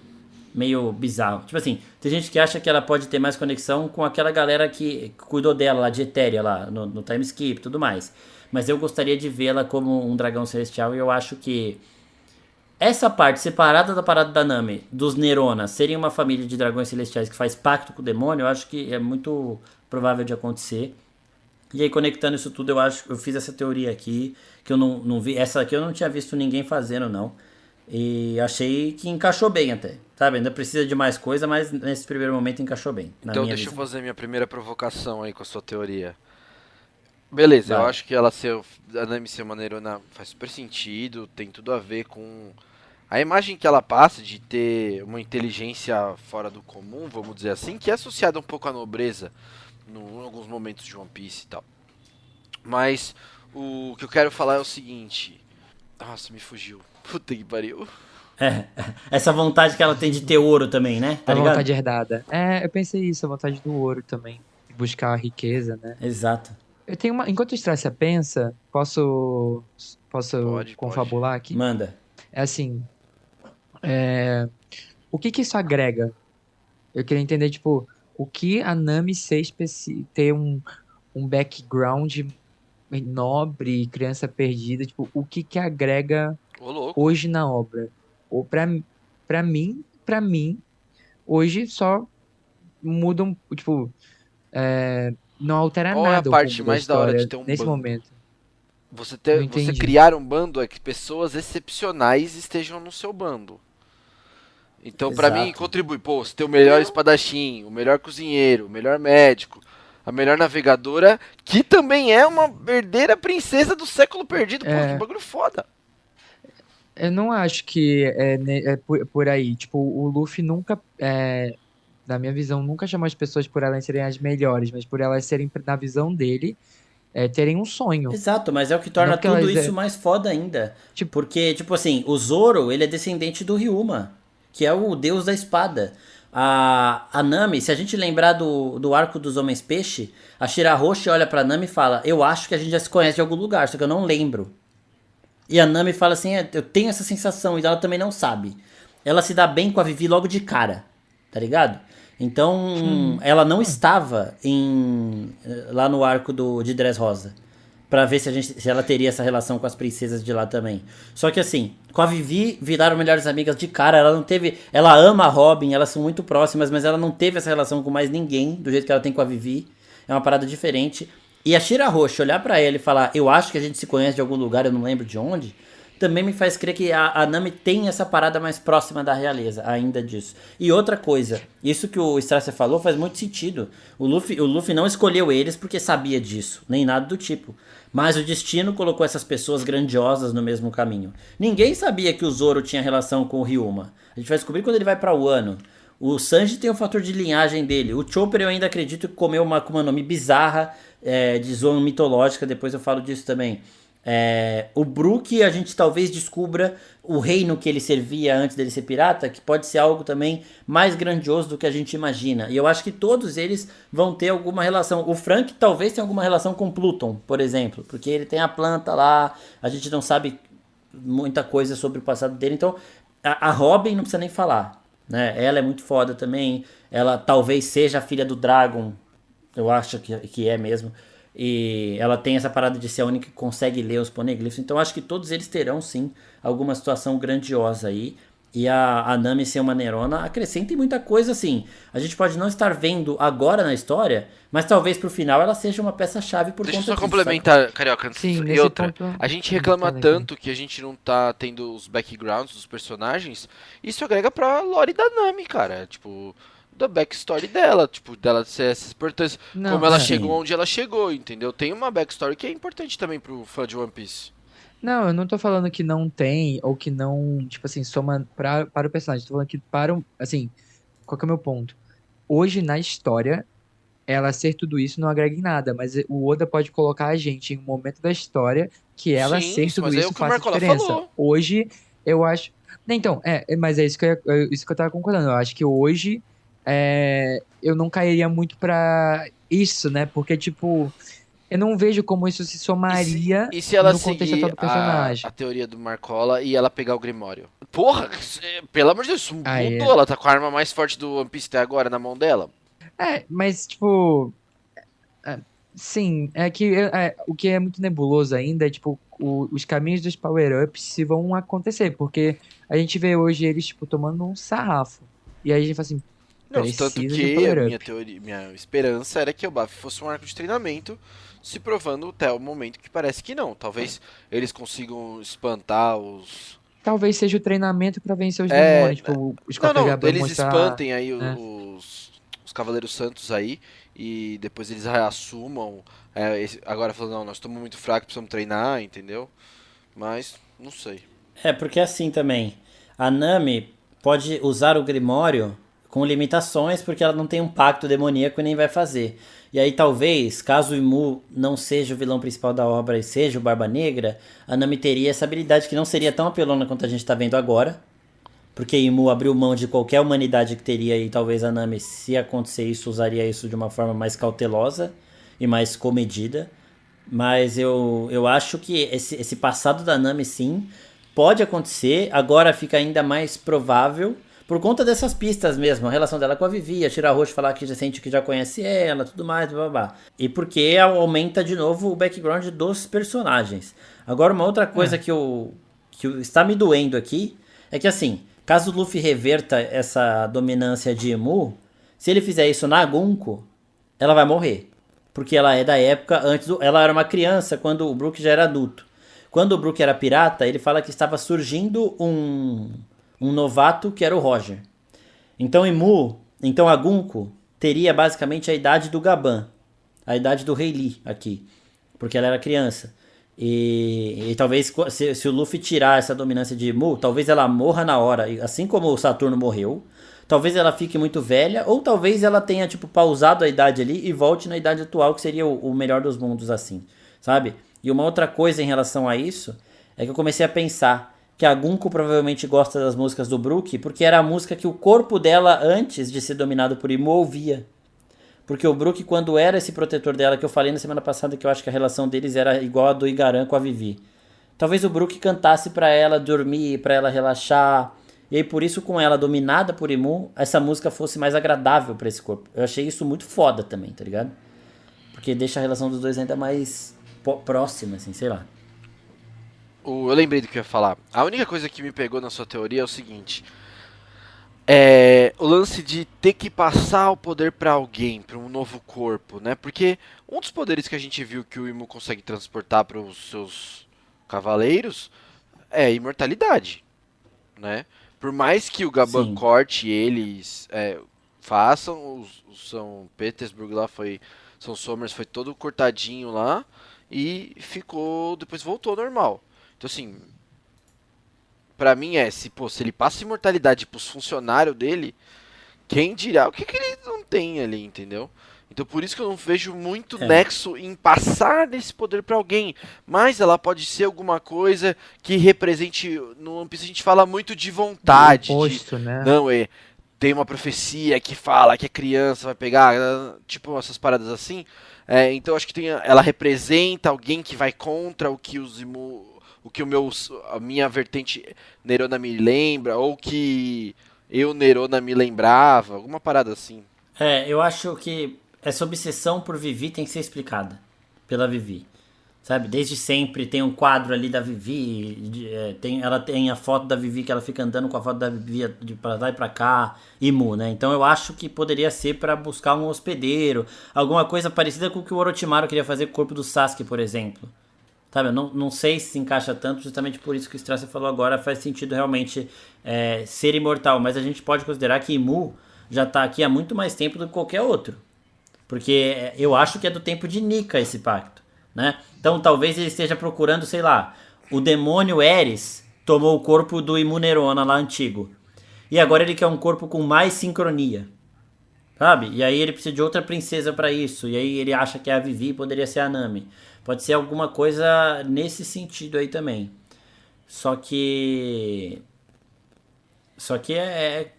meio bizarro. Tipo assim, tem gente que acha que ela pode ter mais conexão com aquela galera que cuidou dela lá de Etéria, lá no time skip e tudo mais. Mas eu gostaria de vê-la como um dragão celestial e eu acho que essa parte separada da parada da Nami, dos Nerona, serem uma família de dragões celestiais que faz pacto com o demônio, eu acho que é muito provável de acontecer. E aí, conectando isso tudo, eu fiz essa teoria aqui, que eu não vi. Essa aqui eu não tinha visto ninguém fazendo, não. E achei que encaixou bem até. Sabe, ainda precisa de mais coisa, mas nesse primeiro momento encaixou bem. Então deixa eu fazer minha primeira provocação aí com a sua teoria. Beleza, eu acho que a Nami ser uma Nerona faz super sentido, tem tudo a ver com a imagem que ela passa de ter uma inteligência fora do comum, vamos dizer assim, que é associada um pouco à nobreza em alguns momentos de One Piece e tal. Mas o que eu quero falar é o seguinte... Nossa, me fugiu. Puta que pariu. Essa vontade que ela tem de ter ouro também, né? Tá a ligado? vontade herdada. Eu pensei isso, a vontade do ouro também. Buscar a riqueza, né? Exato. Eu tenho uma. Enquanto o Strácia pensa, posso confabular aqui? Manda. É assim. O que isso agrega? Eu queria entender, tipo, o que a Nami ter um background nobre, criança perdida, tipo, o que agrega Ô, louco. hoje na obra? Ou pra mim, hoje só mudam, tipo, não altera Qual é a nada o parte rumo da mais da hora de história ter um nesse bando? momento. Você Não entendi. criar um bando é que pessoas excepcionais estejam no seu bando. Então, pra mim, Exato. contribui. Pô, você tem o melhor espadachim, o melhor cozinheiro, o melhor médico, a melhor navegadora, que também é uma herdeira princesa do século perdido. Pô, que bagulho foda. Eu não acho que é por aí. Tipo, o Luffy nunca, na minha visão, nunca chamou as pessoas por elas serem as melhores, mas por elas serem, na visão dele, terem um sonho. Exato, mas é o que Não torna porque tudo elas isso mais foda ainda. Tipo- Porque, tipo assim, o Zoro, ele é descendente do Ryuma, que é o deus da espada. A Nami, se a gente lembrar do arco dos Homens Peixe, a Shirahoshi olha pra Nami e fala, eu acho que a gente já se conhece de algum lugar, só que eu não lembro. E a Nami fala assim, eu tenho essa sensação, e ela também não sabe. Ela se dá bem com a Vivi logo de cara, tá ligado? Então, ela não estava lá no arco de Dressrosa. Pra ver se ela teria essa relação com as princesas de lá também. Só que assim, com a Vivi viraram melhores amigas de cara. Ela não teve. Ela ama a Robin, elas são muito próximas, mas ela não teve essa relação com mais ninguém, do jeito que ela tem com a Vivi. É uma parada diferente. E a Shirahoshi olhar pra ela e falar, eu acho que a gente se conhece de algum lugar, eu não lembro de onde, também me faz crer que a Nami tem essa parada mais próxima da realeza, ainda disso. E outra coisa, isso que o Strácia falou faz muito sentido. O Luffy não escolheu eles porque sabia disso, nem nada do tipo. Mas o destino colocou essas pessoas grandiosas no mesmo caminho. Ninguém sabia que o Zoro tinha relação com o Ryuma. A gente vai descobrir quando ele vai pra Wano. O Sanji tem o fator de linhagem dele. O Chopper eu ainda acredito que comeu uma Akuma no Mi bizarra, de zona mitológica, depois eu falo disso também. O Brook, a gente talvez descubra o reino que ele servia antes dele ser pirata, que pode ser algo também mais grandioso do que a gente imagina. E eu acho que todos eles vão ter alguma relação. O Frank talvez tenha alguma relação com Pluton, por exemplo, porque ele tem a planta lá, a gente não sabe muita coisa sobre o passado dele. Então, a Robin não precisa nem falar, né? Ela é muito foda também. Ela talvez seja a filha do Dragon. Eu acho que é mesmo. E ela tem essa parada de ser a única que consegue ler os poneglyphs. Então acho que todos eles terão sim alguma situação grandiosa aí. E a Nami ser uma Nerona acrescenta em muita coisa assim. A gente pode não estar vendo agora na história, mas talvez pro final ela seja uma peça-chave por Deixa eu conta só disso, complementar, Carioca. Sim, E nesse outra, ponto. a gente reclama Falei, tanto que a gente não tá tendo os backgrounds dos personagens. Isso agrega pra lore da Nami, cara. Tipo, da backstory dela. Tipo, dela ser essa importância. Não, Como ela é. chegou Sim. onde ela chegou, entendeu? Tem uma backstory que é importante também pro fã de One Piece. Não, eu não tô falando que não tem, ou que não, tipo assim, soma para o personagem. Tô falando que assim, qual que é o meu ponto? Hoje, na história, ela ser tudo isso não agrega em nada, mas o Oda pode colocar a gente em um momento da história que ela Sim, ser tudo mas aí é o isso que o faça Marcola diferença. falou. Hoje, eu acho. Então, mas é isso isso que eu tava concordando. Eu acho que hoje eu não cairia muito pra isso, né? Porque, tipo, eu não vejo como isso se somaria E se ela no contexto atual seguir do a personagem. teoria do Marcola e ela pegar o Grimório? Porra, pelo amor de Deus, isso Aí, mudou. Ela tá com a arma mais forte do One Piece até agora na mão dela. mas, tipo. É, sim, é que o que é muito nebuloso ainda é tipo os caminhos dos power-ups se vão acontecer, porque a gente vê hoje eles tipo tomando um sarrafo. E aí a gente fala assim, Não, tanto precisa de um que a minha power-up. teoria, minha esperança era que o Buff fosse um arco de treinamento, se provando até o momento que parece que não. Talvez eles consigam espantar os. Talvez seja o treinamento pra vencer os É, demônios, tipo, o não, não, Scorpion eles mostrar, espantem aí né? os Cavaleiros Santos aí e depois eles reassumam. Agora falando, não, nós estamos muito fracos, precisamos treinar, entendeu? Mas, não sei. Porque assim também, a Nami pode usar o Grimório com limitações, porque ela não tem um pacto demoníaco e nem vai fazer. E aí talvez, caso o Imu não seja o vilão principal da obra e seja o Barba Negra, a Nami teria essa habilidade que não seria tão apelona quanto a gente está vendo agora, porque Imu abriu mão de qualquer humanidade que teria e talvez a Nami, se acontecer isso, usaria isso de uma forma mais cautelosa e mais comedida. Mas eu acho que esse passado da Nami, sim, pode acontecer. Agora fica ainda mais provável por conta dessas pistas mesmo. A relação dela com a Vivi, a Tira Roxo falar que já sente que já conhece ela, tudo mais, blá, blá, blá. E porque aumenta de novo o background dos personagens. Agora, uma outra coisa É, que está me doendo aqui é que, assim, caso o Luffy reverta essa dominância de Emu, se ele fizer isso na Gunko, ela vai morrer. Porque ela é da época antes do. Ela era uma criança quando o Brook já era adulto. Quando o Brook era pirata, ele fala que estava surgindo um novato que era o Roger. Então a Gunko teria basicamente a idade do Gaban, a idade do Rei Lee aqui, porque ela era criança. E talvez se o Luffy tirar essa dominância de Mu, talvez ela morra na hora, assim como o Saturno morreu. Talvez ela fique muito velha, ou talvez ela tenha, tipo, pausado a idade ali e volte na idade atual, que seria o melhor dos mundos, assim, sabe? E uma outra coisa em relação a isso é que eu comecei a pensar que a Gunko provavelmente gosta das músicas do Brook, porque era a música que o corpo dela, antes de ser dominado por Imo, ouvia. Porque o Brook, quando era esse protetor dela, que eu falei na semana passada que eu acho que a relação deles era igual a do Igaran com a Vivi. Talvez o Brook cantasse pra ela dormir, pra ela relaxar. E aí por isso, com ela dominada por Imu, essa música fosse mais agradável pra esse corpo. Eu achei isso muito foda também, tá ligado? Porque deixa a relação dos dois ainda mais próxima, assim, sei lá. Eu lembrei do que eu ia falar. A única coisa que me pegou na sua teoria é o seguinte. O lance de ter que passar o poder pra alguém, pra um novo corpo, né? Porque um dos poderes que a gente viu que o Imu consegue transportar para os seus cavaleiros é a imortalidade, né? Por mais que o Gaban Sim. corte eles façam, o São Petersburg lá foi, São Somers foi todo cortadinho lá e ficou, depois voltou ao normal. Então assim, pra mim se ele passa imortalidade pros funcionários dele, quem dirá o que ele não tem ali, entendeu? Então por isso que eu não vejo muito nexo em passar esse poder pra alguém. Mas ela pode ser alguma coisa que represente. No One Piece a gente fala muito de vontade. O oposto, né? Não, tem uma profecia que fala que a criança vai pegar. Tipo essas paradas assim. Então eu acho que ela representa alguém que vai contra o que a minha vertente Nerona me lembra. Ou que eu, Nerona, me lembrava. Alguma parada assim. Eu acho que essa obsessão por Vivi tem que ser explicada pela Vivi. Sabe? Desde sempre tem um quadro ali da Vivi, ela tem a foto da Vivi que ela fica andando com a foto da Vivi pra lá e pra cá, e Mu, né? Então eu acho que poderia ser pra buscar um hospedeiro, alguma coisa parecida com o que o Orochimaru queria fazer com o corpo do Sasuke, por exemplo. Sabe? Eu não sei se encaixa tanto, justamente por isso que o Strasser falou agora, faz sentido realmente ser imortal, mas a gente pode considerar que Mu já tá aqui há muito mais tempo do que qualquer outro. Porque eu acho que é do tempo de Nika esse pacto, né? Então talvez ele esteja procurando, sei lá, o demônio Eris tomou o corpo do Imunerona lá antigo. E agora ele quer um corpo com mais sincronia, sabe? E aí ele precisa de outra princesa pra isso. E aí ele acha que a Vivi poderia ser a Nami. Pode ser alguma coisa nesse sentido aí também. Só que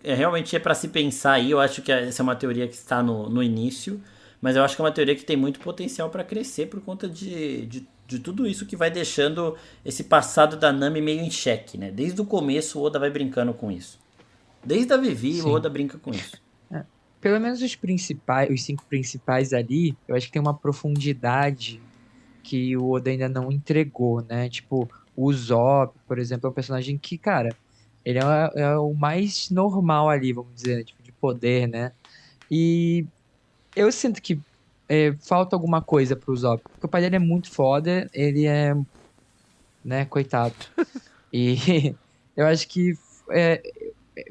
realmente pra se pensar aí. Eu acho que essa é uma teoria que está no início. Mas eu acho que é uma teoria que tem muito potencial pra crescer por conta de tudo isso que vai deixando esse passado da Nami meio em xeque, né? Desde o começo o Oda vai brincando com isso. Desde a Vivi o Oda brinca com isso. Pelo menos os 5 principais ali, eu acho que tem uma profundidade que o Oda ainda não entregou, né? Tipo, o Usopp, por exemplo, é um personagem que, cara, ele é o mais normal ali, vamos dizer, tipo, de poder, né? E eu sinto que falta alguma coisa pro Usopp, porque o pai dele é muito foda, ele é, né, coitado. E eu acho que é,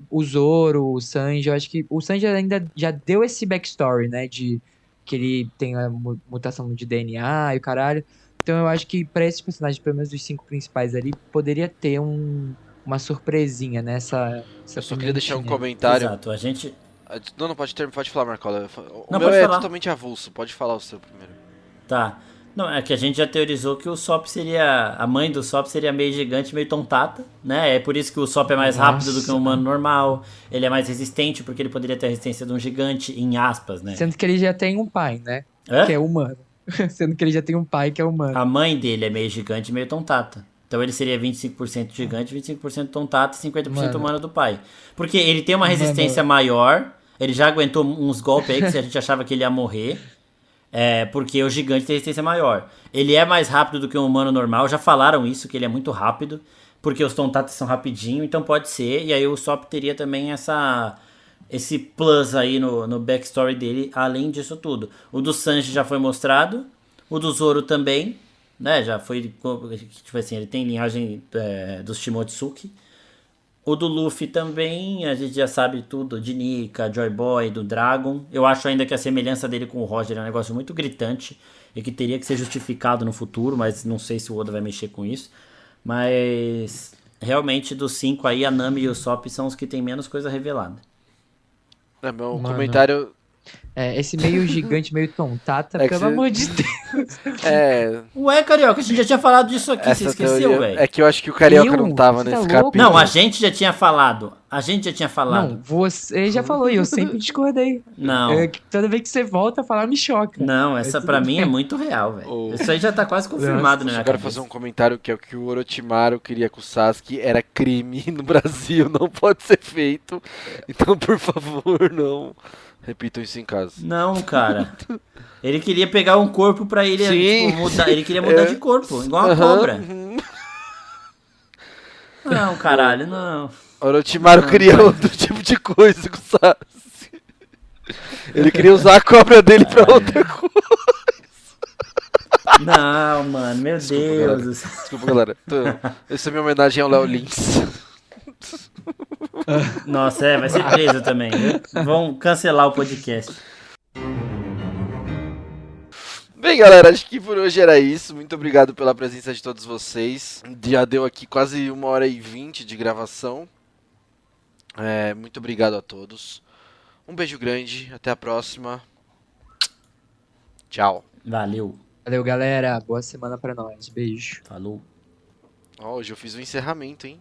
o Zoro, o Sanji, eu acho que o Sanji ainda já deu esse backstory, né, de que ele tem a mutação de DNA e o caralho. Então eu acho que pra esses personagens, pelo menos os 5 principais ali, poderia ter uma surpresinha, né, essa Eu só queria deixar um pimentinha. comentário. Exato, a gente... Não, pode falar, Marcola. O Não, meu pode é falar. totalmente avulso, pode falar o seu primeiro. Tá. Não, é que a gente já teorizou que o Sop seria... A mãe do Sop seria meio gigante, meio tontata, né? É por isso que o Sop é mais rápido do que um humano normal. Ele é mais resistente, porque ele poderia ter a resistência de um gigante, em aspas, né? Sendo que ele já tem um pai, né, Hã? que é humano. Sendo que ele já tem um pai que é humano. A mãe dele é meio gigante e meio tontata. Então ele seria 25% gigante, 25% tontata e 50% Mano. humano do pai. Porque ele tem uma resistência maior, ele já aguentou uns golpes aí que a gente achava que ele ia morrer. Porque o gigante tem resistência maior. Ele é mais rápido do que um humano normal, já falaram isso, que ele é muito rápido. Porque os tontatas são rapidinho, então pode ser. E aí o Sop teria também esse plus aí no backstory dele, além disso tudo. O do Sanji já foi mostrado, o do Zoro também, né? Já foi, tipo assim, ele tem linhagem dos Shimotsuki. O do Luffy também, a gente já sabe tudo, de Nika, Joy Boy, do Dragon. Eu acho ainda que a semelhança dele com o Roger é um negócio muito gritante e que teria que ser justificado no futuro, mas não sei se o Oda vai mexer com isso. Mas realmente dos 5 aí, a Nami e o Sop são os que tem menos coisa revelada. Meu Mano. comentário Esse meio gigante, meio tontata, que pelo você- amor de Deus. Ué, Carioca, a gente já tinha falado disso aqui, você essa esqueceu, teoria velho? é que eu acho que o Carioca não tava Você tá nesse louco? capítulo. Não, a gente já tinha falado. Não, você já falou e eu sempre discordei. Não. Toda vez que você volta a falar, me choca. Não, essa Mas pra tudo mim bem. é muito real, velho. Oh. Isso aí já tá quase confirmado Eu na só minha quero cabeça. fazer um comentário que é o que o Orochimaru queria com o Sasuke era crime no Brasil, não pode ser feito. Então, por favor, não repitam isso em casa. Não, cara. Ele queria pegar um corpo pra ele, Sim. tipo, mudar. Ele queria mudar de corpo, igual uma Aham, cobra. uhum. Não, caralho, não. Orochimaru Não, queria vai. outro tipo de coisa com o Sasuke. Ele queria usar a cobra dele pra outra coisa. Não, mano, meu Deus do céu. Desculpa, galera. Essa é minha homenagem ao Léo Lins. Nossa, vai ser preso também, viu? Vão cancelar o podcast. Bem, galera, acho que por hoje era isso. Muito obrigado pela presença de todos vocês. Já deu aqui quase 1h20 de gravação. Muito obrigado a todos. Um beijo grande, até a próxima. Tchau. Valeu, Valeu, galera. Boa semana pra nós. Beijo. falou. Ó, hoje eu fiz o encerramento, hein?